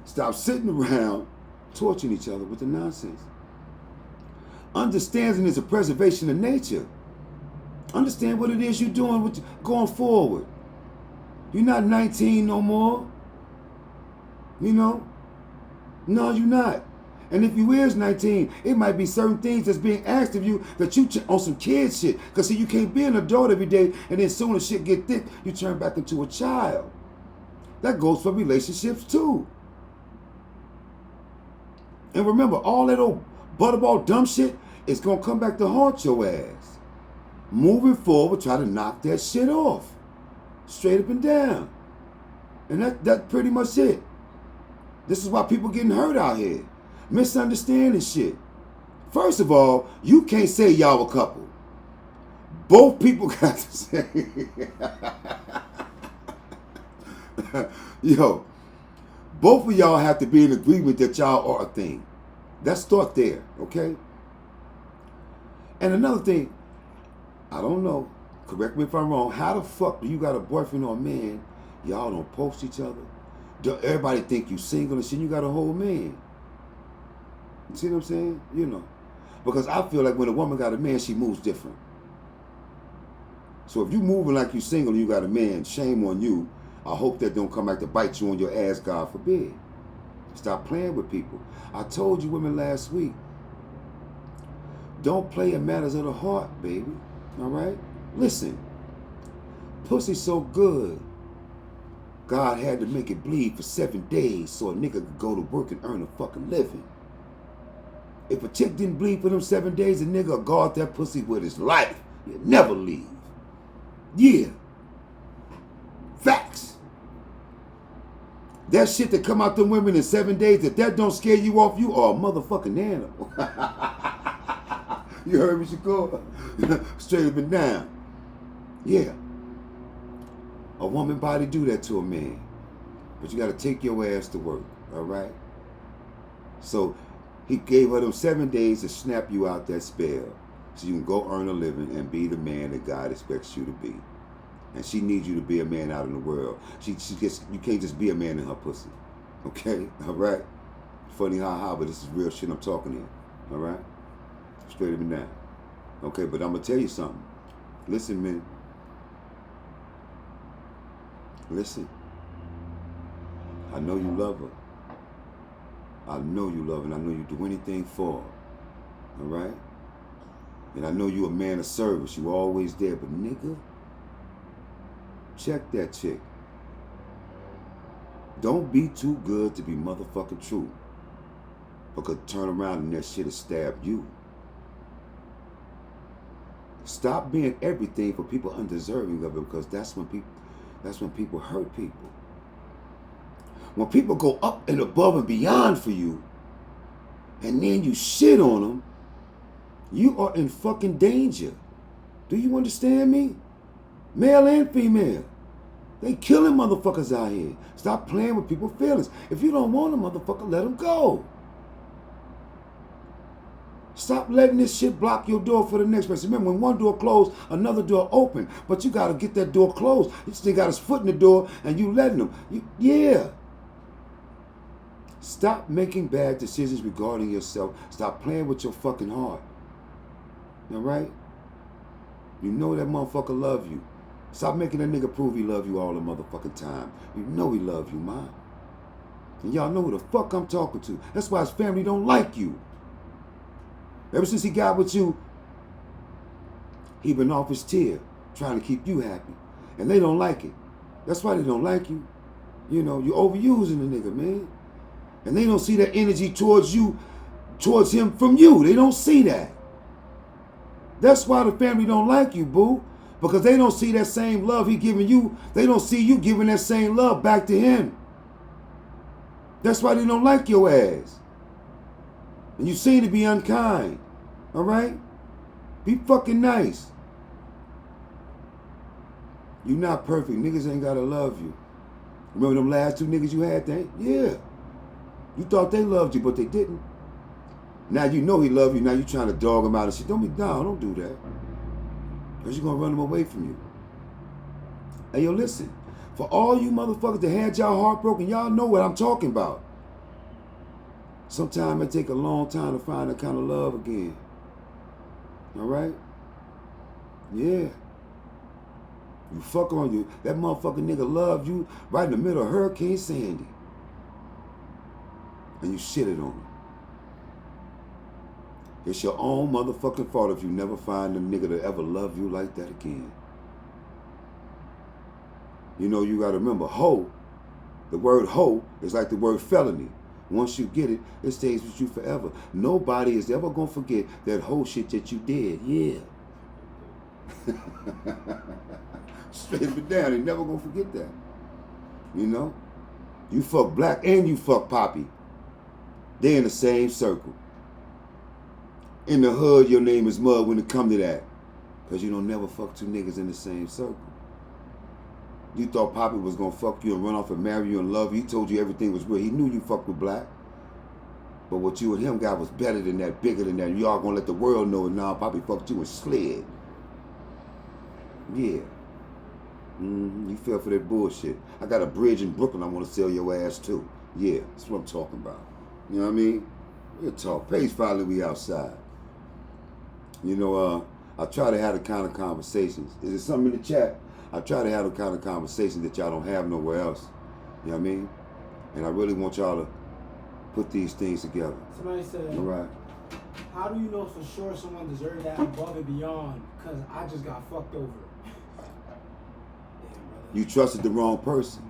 Stop sitting around torturing each other with the nonsense. Understanding is a preservation of nature. Understand what it is you're doing with going forward. You're not 19 no more. You know? No, you're not. And if you is 19, it might be certain things that's being asked of you that you on some kid shit. Because see, you can't be an adult every day and then soon as shit get thick, you turn back into a child. That goes for relationships too. And remember, all that old butterball dumb shit is going to come back to haunt your ass. Moving forward, try to knock that shit off. Straight up and down. And that's pretty much it. This is why people getting hurt out here. Misunderstanding shit. First of all, you can't say y'all a couple. Both people got to say. Yo, both of y'all have to be in agreement that y'all are a thing. Let's start there, okay? And another thing, I don't know, correct me if I'm wrong, how the fuck do you got a boyfriend or a man, y'all don't post each other? Do everybody think you single and shit, you got a whole man? See what I'm saying? You know. Because I feel like when a woman got a man, she moves different. So if you moving like you single and you got a man, shame on you. I hope that don't come back to bite you on your ass, God forbid. Stop playing with people. I told you women last week, don't play in matters of the heart, baby. All right? Listen, pussy so good, God had to make it bleed for 7 days so a nigga could go to work and earn a fucking living. If a chick didn't bleed for them 7 days, a nigga will guard that pussy with his life. He'll never leave. Yeah. Facts. That shit that come out them women in 7 days, if that don't scare you off, you are a motherfucking animal. You heard me, Shakur? Straight up and down. Yeah. A woman body do that to a man. But you got to take your ass to work, all right? So he gave her them 7 days to snap you out that spell so you can go earn a living and be the man that God expects you to be. And she needs you to be a man out in the world. You can't just be a man in her pussy. Okay? All right? Funny ha, but this is real shit I'm talking here. All right? Straight up and down. Okay, but I'm going to tell you something. Listen, man. Listen. I know you love her. I know you love her, and I know you do anything for her. All right? And I know you a man of service. You always there. But nigga, check that chick. Don't be too good to be motherfucking true. Because turn around and that shit'll stab you. Stop being everything for people undeserving of it, because that's when people hurt people. When people go up and above and beyond for you, and then you shit on them, you are in fucking danger. Do you understand me? Male and female. They killing motherfuckers out here. Stop playing with people's feelings. If you don't want a motherfucker, let them go. Stop letting this shit block your door for the next person. Remember, when one door closed, another door open. But you got to get that door closed. This thing got his foot in the door and you letting him. Yeah. Stop making bad decisions regarding yourself. Stop playing with your fucking heart. All right? You know that motherfucker love you. Stop making that nigga prove he love you all the motherfucking time. You know he love you, man. And y'all know who the fuck I'm talking to. That's why his family don't like you. Ever since he got with you, he been off his tier, trying to keep you happy. And they don't like it. That's why they don't like you. You know, you're overusing the nigga, man. And they don't see that energy towards you, towards him from you. They don't see that. That's why the family don't like you, boo. Because they don't see that same love he giving you. They don't see you giving that same love back to him. That's why they don't like your ass. And you seem to be unkind. All right? Be fucking nice. You not perfect. Niggas ain't gotta love you. Remember them last 2 niggas you had, yeah. You thought they loved you, but they didn't. Now you know he loved you. Now you trying to dog him out and shit. Don't be down. Don't do that. Because you're going to run him away from you. Hey, yo, listen. For all you motherfuckers that had y'all heartbroken, y'all know what I'm talking about. Sometimes it take a long time to find that kind of love again. All right? Yeah. You fuck on you. That motherfucking nigga loved you right in the middle of Hurricane Sandy. And you shitted on him. It's your own motherfucking fault if you never find a nigga that ever love you like that again. You know, you gotta remember, hoe, the word hoe is like the word felony. Once you get it, it stays with you forever. Nobody is ever gonna forget that hoe shit that you did. Yeah. Straight up and down, they never gonna forget that. You know? You fuck Black and you fuck Poppy. They in the same circle. In the hood, your name is Mud when it come to that. Because you don't never fuck 2 niggas in the same circle. You thought Poppy was going to fuck you and run off and marry you and love you. He told you everything was real. He knew you fucked with Black. But what you and him got was better than that, bigger than that. Y'all going to let the world know it now. Poppy fucked you and slid. Yeah. You fell for that bullshit. I got a bridge in Brooklyn I want to sell your ass to. Yeah, that's what I'm talking about. You know what I mean? Real talk. Page5Lit, we outside. You know, I try to have the kind of conversations. Is there something in the chat? I try to have the kind of conversations that y'all don't have nowhere else. You know what I mean? And I really want y'all to put these things together. Somebody said, all right. How do you know for sure someone deserves that above and beyond? Because I just got fucked over. You trusted the wrong person.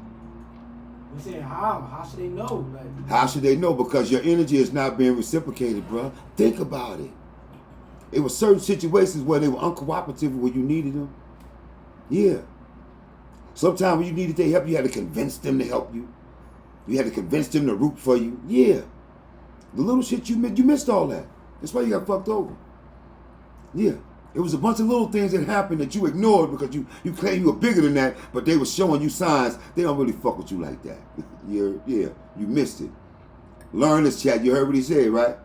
You saying how? How should they know? Like, how should they know? Because your energy is not being reciprocated, bro. Think about it. It was certain situations where they were uncooperative when you needed them. Yeah. Sometimes when you needed their help, you had to convince them to help you. You had to convince them to root for you. Yeah. The little shit you missed all that. That's why you got fucked over. Yeah. It was a bunch of little things that happened that you ignored because you claim you were bigger than that, but they were showing you signs. They don't really fuck with you like that. Yeah, you missed it. Learn this, chat. You heard what he said, right?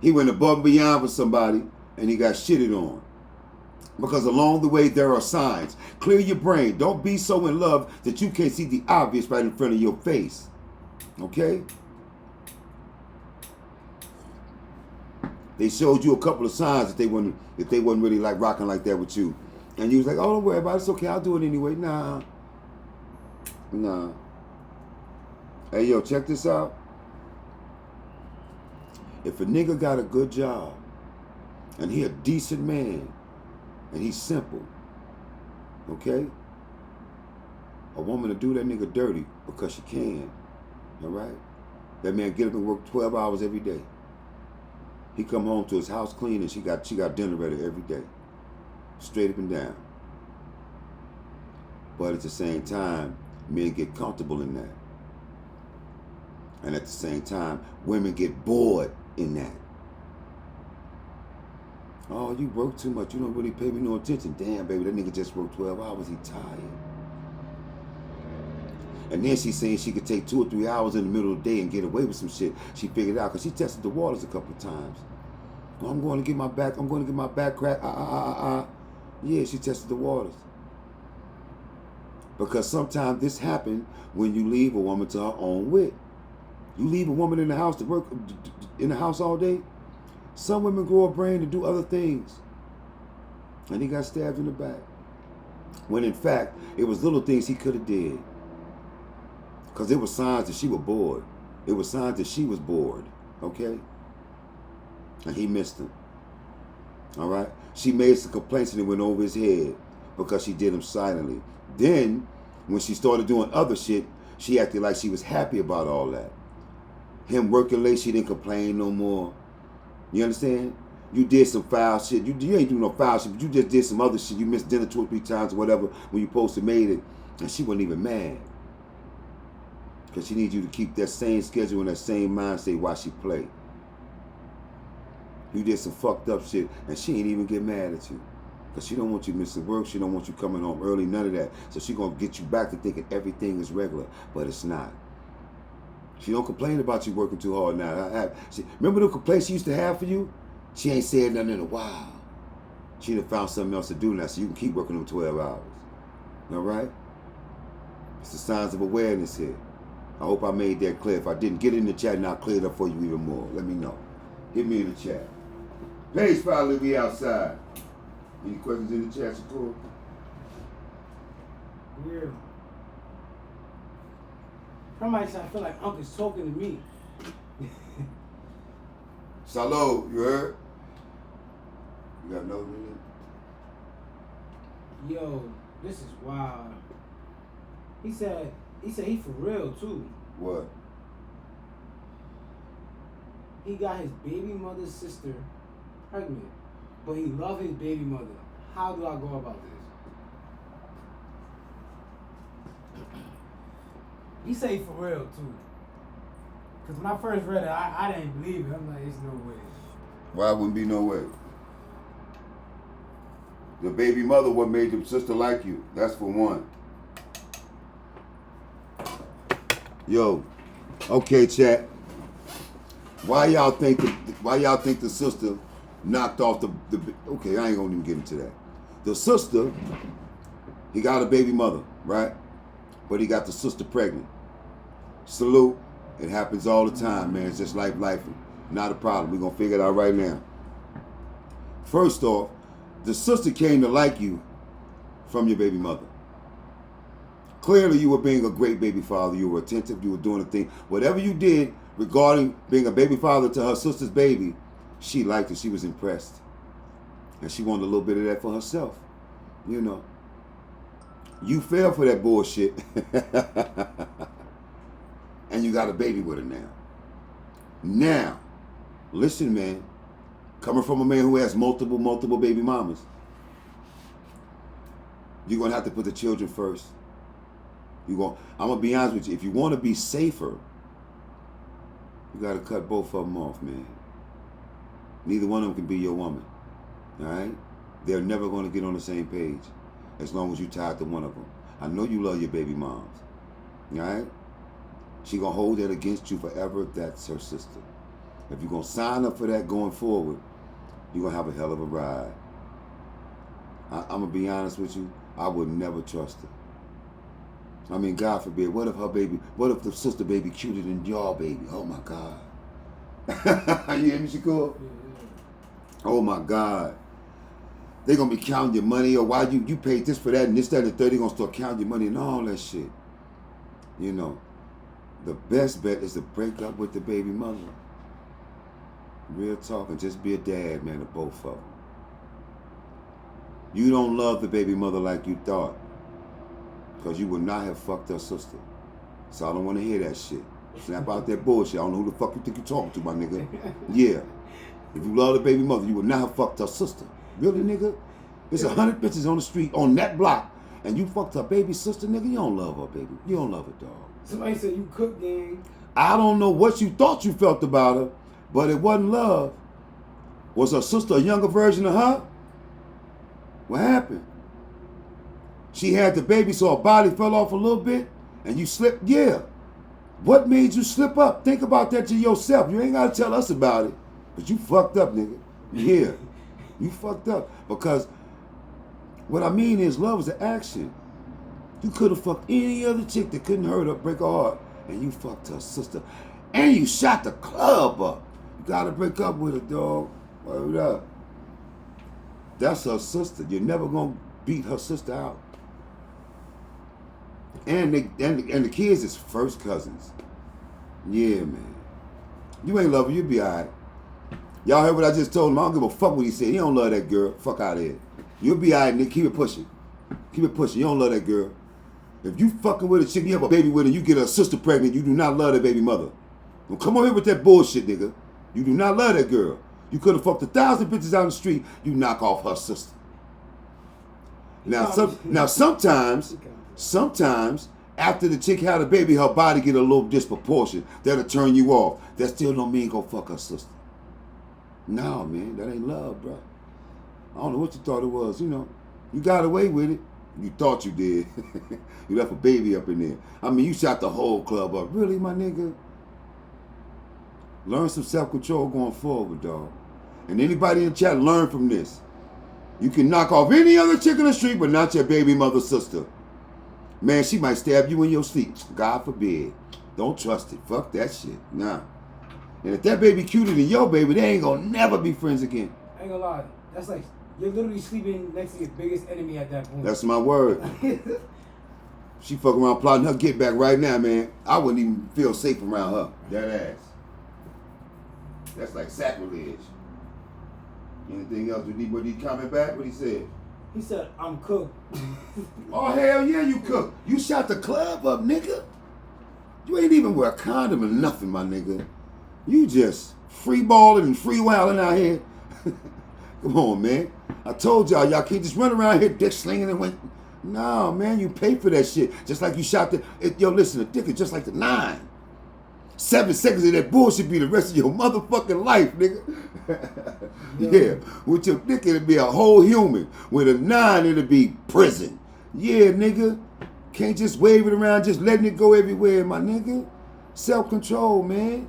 He went above and beyond for somebody, and he got shitted on. Because along the way, there are signs. Clear your brain. Don't be so in love that you can't see the obvious right in front of your face. Okay? They showed you a couple of signs that they wasn't really like rocking like that with you. And you was like, oh, don't worry about it. It's okay. I'll do it anyway. Nah. Hey, yo, check this out. If a nigga got a good job and he a decent man and he's simple, okay? A woman to do that nigga dirty because she can, all right? That man get up and work 12 hours every day. He come home to his house clean and she got dinner ready every day. Straight up and down. But at the same time, men get comfortable in that. And at the same time, women get bored in that. Oh, you work too much. You don't really pay me no attention. Damn, baby, that nigga just worked 12 hours. He tired. And then she's saying she could take 2 or 3 hours in the middle of the day and get away with some shit. She figured out because she tested the waters a couple of times. Oh, I'm going to get my back crack. Yeah, she tested the waters. Because sometimes this happens when you leave a woman to her own wit. You leave a woman in the house to work in the house all day. Some women grow a brain to do other things. And he got stabbed in the back. When in fact, it was little things he could have did. Because it was signs that she was bored. It was signs that she was bored. Okay? And he missed them. Alright? She made some complaints and it went over his head because she did them silently. Then, when she started doing other shit, she acted like she was happy about all that. Him working late, she didn't complain no more. You understand? You did some foul shit. You ain't doing no foul shit, but you just did some other shit. You missed dinner 2 or 3 times or whatever when you supposed to made it. And she wasn't even mad. Because she needs you to keep that same schedule and that same mindset while she play. You did some fucked up shit and she ain't even get mad at you. Because she don't want you missing work. She don't want you coming home early, none of that. So she going to get you back to thinking everything is regular. But it's not. She don't complain about you working too hard now. Remember the complaints she used to have for you? She ain't said nothing in a while. She done found something else to do now so you can keep working them 12 hours. All right? It's the signs of awareness here. I hope I made that clear. If I didn't, get in the chat and I'll clear it up for you even more. Let me know. Hit me in the chat. Page5Lit, we outside. Any questions in the chat, Shakur? Yeah. Somebody said I feel like Uncle's talking to me. Salo, you heard? You got another one in? Yo, this is wild. He said he for real too. What? He got his baby mother's sister pregnant, but he love his baby mother. How do I go about this? He say for real too. Cause when I first read it, I didn't believe it. I'm like, there's no way. Why wouldn't be no way? The baby mother what made your sister like you. That's for one. Yo, okay, chat. Why y'all think the sister knocked off the okay, I ain't gonna even get into that. The sister, he got a baby mother, right? But he got the sister pregnant. Salute. It happens all the time, man. It's just life. Not a problem. We're going to figure it out right now. First off, the sister came to like you from your baby mother. Clearly, you were being a great baby father. You were attentive. You were doing the thing. Whatever you did regarding being a baby father to her sister's baby, she liked it. She was impressed. And she wanted a little bit of that for herself. You know. You fell for that bullshit. And you got a baby with her now. Now, listen, man. Coming from a man who has multiple baby mamas, you're going to have to put the children first. I'm going to be honest with you. If you want to be safer, you got to cut both of them off, man. Neither one of them can be your woman. All right? They're never going to get on the same page as long as you tied to one of them. I know you love your baby moms. All right? She going to hold that against you forever if that's her sister. If you're going to sign up for that going forward, you're going to have a hell of a ride. I'm going to be honest with you. I would never trust her. I mean, God forbid, what if the sister baby cuter than your baby? Oh, my God. You hear me, Shakur? Oh, my God. They're going to be counting your money, or why you paid this for that and this, that, and the third. They're going to start counting your money and all that shit. You know, the best bet is to break up with the baby mother. Real talk, and just be a dad, man, to both of them. You don't love the baby mother like you thought, because you would not have fucked her sister. So I don't want to hear that shit. Snap out that bullshit. I don't know who the fuck you think you're talking to, my nigga. Yeah. If you love the baby mother, you would not have fucked her sister. Really, nigga? There's 100 bitches on the street, on that block, and you fucked her baby sister, nigga? You don't love her, baby. You don't love her, dog. Somebody said you cook, gang. I don't know what you thought you felt about her, but it wasn't love. Was her sister a younger version of her? What happened? She had the baby, so her body fell off a little bit, and you slipped? Yeah. What made you slip up? Think about that to yourself. You ain't got to tell us about it, but you fucked up, nigga. Yeah. You fucked up. Because what I mean is love is an action. You could have fucked any other chick that couldn't hurt her, break her heart, and you fucked her sister. And you shot the club up. You got to break up with her, dog. Word up. That's her sister. You're never going to beat her sister out. And the kids is first cousins. Yeah, man. You ain't love her, you'll be alright. Y'all heard what I just told him? I don't give a fuck what he said. He don't love that girl. Fuck out of here. You'll be alright, nigga. Keep it pushing. Keep it pushing. You don't love that girl. If you fucking with a chick, you have a baby with her, you get her sister pregnant, you do not love that baby mother. Don't come on here with that bullshit, nigga. You do not love that girl. You could have fucked 1,000 bitches out the street, you knock off her sister. Now sometimes, after the chick had a baby, her body get a little disproportionate. That'll turn you off. That still don't mean go fuck her sister. No, man, that ain't love, bro. I don't know what you thought it was, you know. You got away with it. You thought you did. You left a baby up in there. I mean, you shot the whole club up. Really, my nigga? Learn some self-control going forward, dog. And anybody in the chat, learn from this. You can knock off any other chick in the street, but not your baby mother's sister. Man, she might stab you in your sleep. God forbid. Don't trust it. Fuck that shit. Nah. And if that baby cuter than your baby, they ain't gonna never be friends again. I ain't gonna lie. That's like, you're literally sleeping next to your biggest enemy at that point. That's my word. She fuck around plotting her get back right now, man. I wouldn't even feel safe around her. That ass. That's like sacrilege. Anything else? Did he comment back? What he said? He said, I'm cooked. Oh, hell yeah, you cooked. You shot the club up, nigga. You ain't even wear a condom or nothing, my nigga. You just free balling and free wilding out here. Come on, man. I told y'all can't just run around here dick slinging and went. No, man, you pay for that shit. Just like you shot the. Yo, listen, the dick is just like the 9. 7 seconds of that bullshit be the rest of your motherfucking life, nigga. Yeah. With your dick, it'll be a whole human. With a 9, it'll be prison. Yeah, nigga. Can't just wave it around, just letting it go everywhere, my nigga. Self-control, man.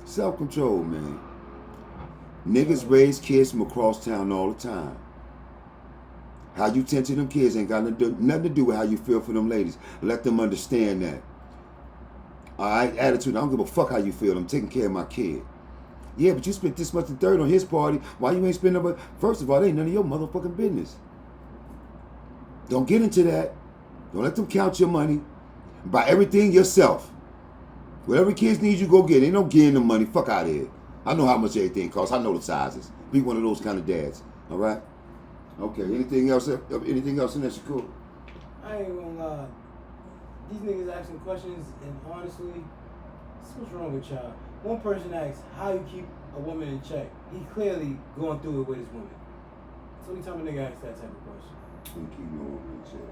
Self-control, man. Niggas raise kids from across town all the time. How you tend to them kids ain't got nothing to do with how you feel for them ladies. Let them understand that. All right, attitude. I don't give a fuck how you feel. I'm taking care of my kid. Yeah, but you spent this much and third on his party. Why you ain't spending no? First of all, it ain't none of your motherfucking business. Don't get into that. Don't let them count your money. Buy everything yourself. Whatever kids need, you go get. Ain't no getting the money. Fuck out of here. I know how much everything costs. I know the sizes. Be one of those kind of dads. All right. Okay. Anything else? Anything else in that cool? I ain't gonna lie. These niggas asking questions, and honestly, what's wrong with y'all? One person asks, how you keep a woman in check? He clearly going through it with his woman. So any time a nigga asks that type of question. You can't keep no woman in check.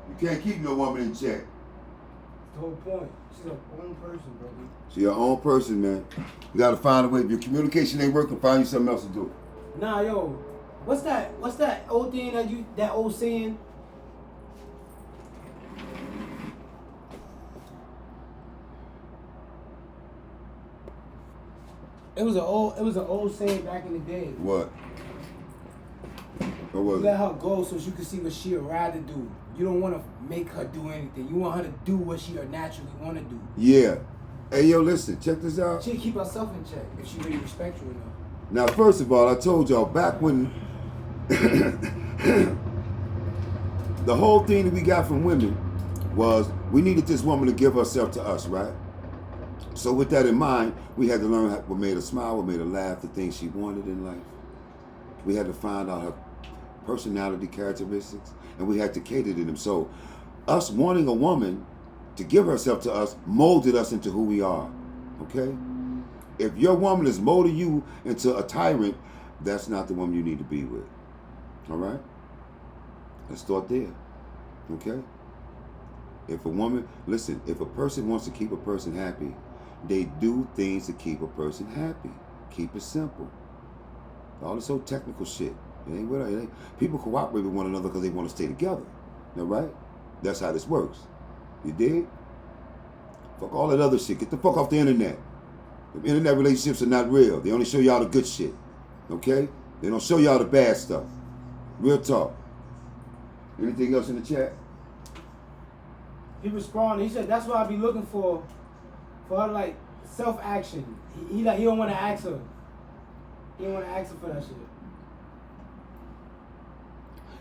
You can't keep no woman in check. That's the whole point. She's her own person, bro. She's your own person, man. You gotta find a way. If your communication ain't working, find you something else to do. Nah, yo, what's that old thing that old saying? It was an old saying back in the day. What? What was You let it? her go so she could see what she'd rather do. You don't want to make her do anything. You want her to do what she naturally want to do. Yeah. Hey, yo, listen. Check this out. She'll keep herself in check if she really respects you enough. Now, first of all, I told y'all back when the whole thing that we got from women was we needed this woman to give herself to us, right? So with that in mind, we had to learn what made her smile, what made her laugh, the things she wanted in life. We had to find out her personality characteristics, and we had to cater to them. So us wanting a woman to give herself to us molded us into who we are, okay? If your woman is molding you into a tyrant, that's not the woman you need to be with, all right? Let's start there, okay? If a woman, listen, if a person wants to keep a person happy, they do things to keep a person happy. Keep it simple. All this old technical shit. It ain't what it ain't. People cooperate with one another because they want to stay together. All right? That's how this works. You dig? Fuck all that other shit. Get the fuck off the internet. The internet relationships are not real. They only show y'all the good shit. Okay? They don't show y'all the bad stuff. Real talk. Anything else in the chat? He responded. He said, "That's what I be looking for her like self-action. He don't want to ask her. He don't want to ask her for that shit."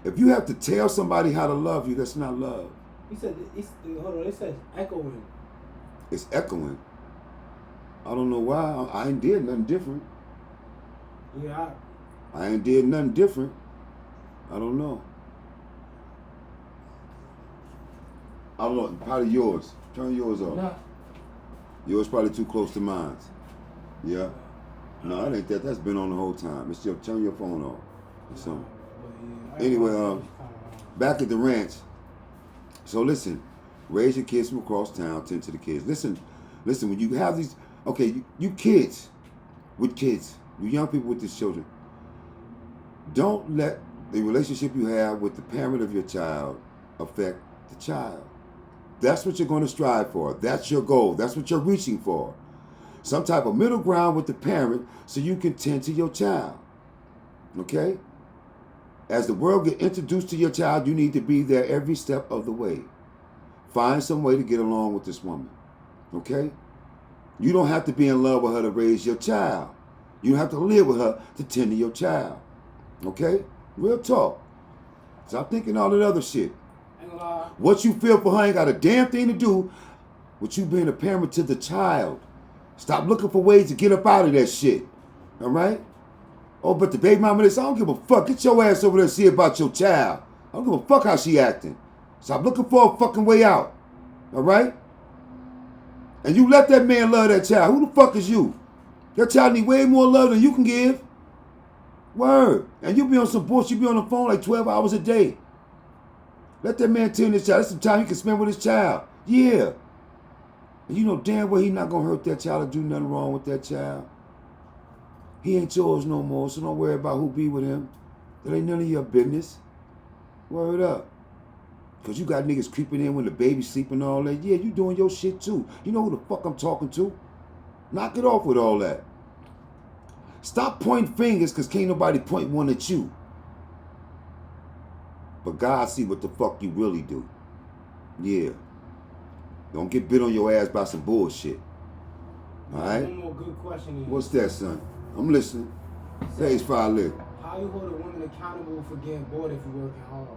If you have to tell somebody how to love you, that's not love. He said, "Hold on." It says echoing. It's echoing. I don't know why. I ain't did nothing different. Yeah. I ain't did nothing different. I don't know. I don't know. Probably yours. Turn yours off. Nah. Yours probably too close to mine. Yeah. No, it ain't that. That's been on the whole time. It's just turn your phone off or something. Anyway, back at the ranch. So listen, raise your kids from across town. Tend to the kids. Listen. When you have these, okay, you kids, with kids, you young people with these children. Don't let the relationship you have with the parent of your child affect the child. That's what you're going to strive for. That's your goal. That's what you're reaching for. Some type of middle ground with the parent so you can tend to your child. Okay? As the world gets introduced to your child, you need to be there every step of the way. Find some way to get along with this woman. Okay? You don't have to be in love with her to raise your child. You don't have to live with her to tend to your child. Okay? Real talk. Stop thinking all that other shit. What you feel for her ain't got a damn thing to do with you being a parent to the child. Stop looking for ways to get up out of that shit. All right? Oh, but the baby mama this, I don't give a fuck. Get your ass over there and see about your child. I don't give a fuck how she acting. Stop looking for a fucking way out. All right? And you let that man love that child. Who the fuck is you? Your child need way more love than you can give. Word. And you be on some bullshit. You be on the phone like 12 hours a day. Let that man tend his child. That's some time he can spend with his child. Yeah. And you know damn well he not going to hurt that child or do nothing wrong with that child. He ain't yours no more, so don't worry about who be with him. That ain't none of your business. Word up. Because you got niggas creeping in when the baby's sleeping and all that. Yeah, you doing your shit too. You know who the fuck I'm talking to. Knock it off with all that. Stop pointing fingers because can't nobody point one at you. But God see what the fuck you really do. Yeah. Don't get bit on your ass by some bullshit. All right? One more good question. What's that, son? I'm listening. Page5Lit. How you hold a woman accountable for getting bored if you're working hard?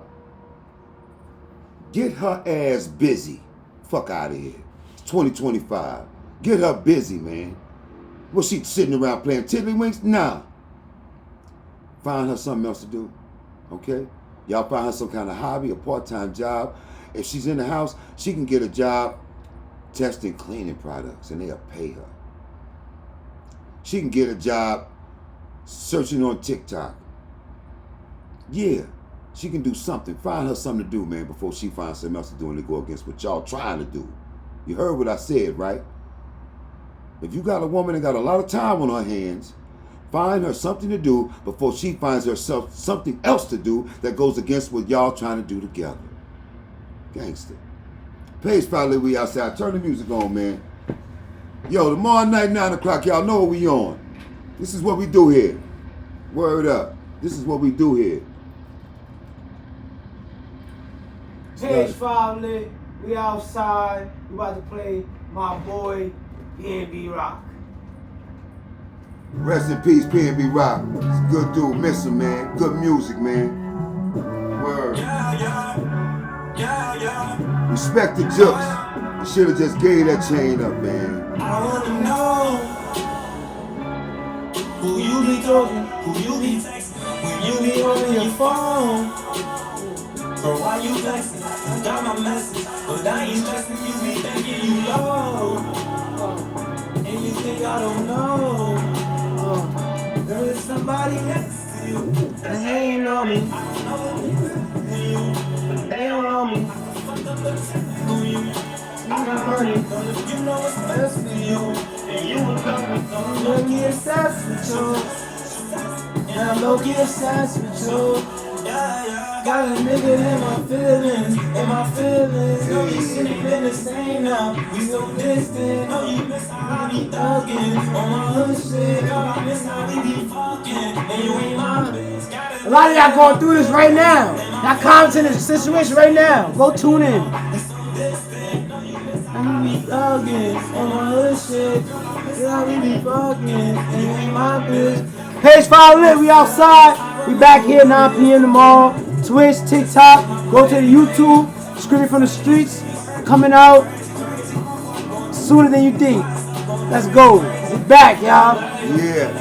Get her ass busy. Fuck out of here. It's 2025. Get her busy, man. Was she sitting around playing tiddlywinks? Nah. Find her something else to do. Okay? Y'all find her some kind of hobby, a part-time job. If she's in the house, she can get a job testing cleaning products and they'll pay her. She can get a job searching on TikTok. Yeah, she can do something. Find her something to do, man, before she finds something else to do and to go against what y'all trying to do. You heard what I said, right? If you got a woman that got a lot of time on her hands, find her something to do before she finds herself something else to do that goes against what y'all trying to do together. Gangster. Page5Lit, we outside. Turn the music on, man. Yo, tomorrow night, 9 o'clock, y'all know what we on. This is what we do here. Word up. This is what we do here. Page5Lit, we outside. We about to play my boy PNB Rock. Rest in peace, PNB Rock. It's a good dude. Miss him, man. Good music, man. Word. Respect the jokes. You should have just gave that chain up, man. I wanna know who you be talking, who you be texting, when you be on your phone. Or why you flexing? You got my message, but I ain't stressing. You be thinking you low, and you think I don't know. There is somebody next to you And they ain't on me. They don't know me. I got money. You know what's best for you, and you will come. Don't get obsessed with you. And I'm low-key obsessed with you. Got a nigga in my feelings, No, you shouldn't been the same now. We so distant. No, you miss how I be thuggin' on my hood shit. No, I miss how we be fucking, and you ain't my bitch. A lot of y'all going through this right now. Y'all commenting this situation right now. Go tune in. I be thuggin' on my hood shit. Yeah, we be fucking, and you ain't my bitch. Page5Lit, we outside. We back here 9 p.m. tomorrow. Twitch, TikTok. Go to the YouTube. Screaming from the streets. Coming out sooner than you think. Let's go. We back, y'all. Yeah.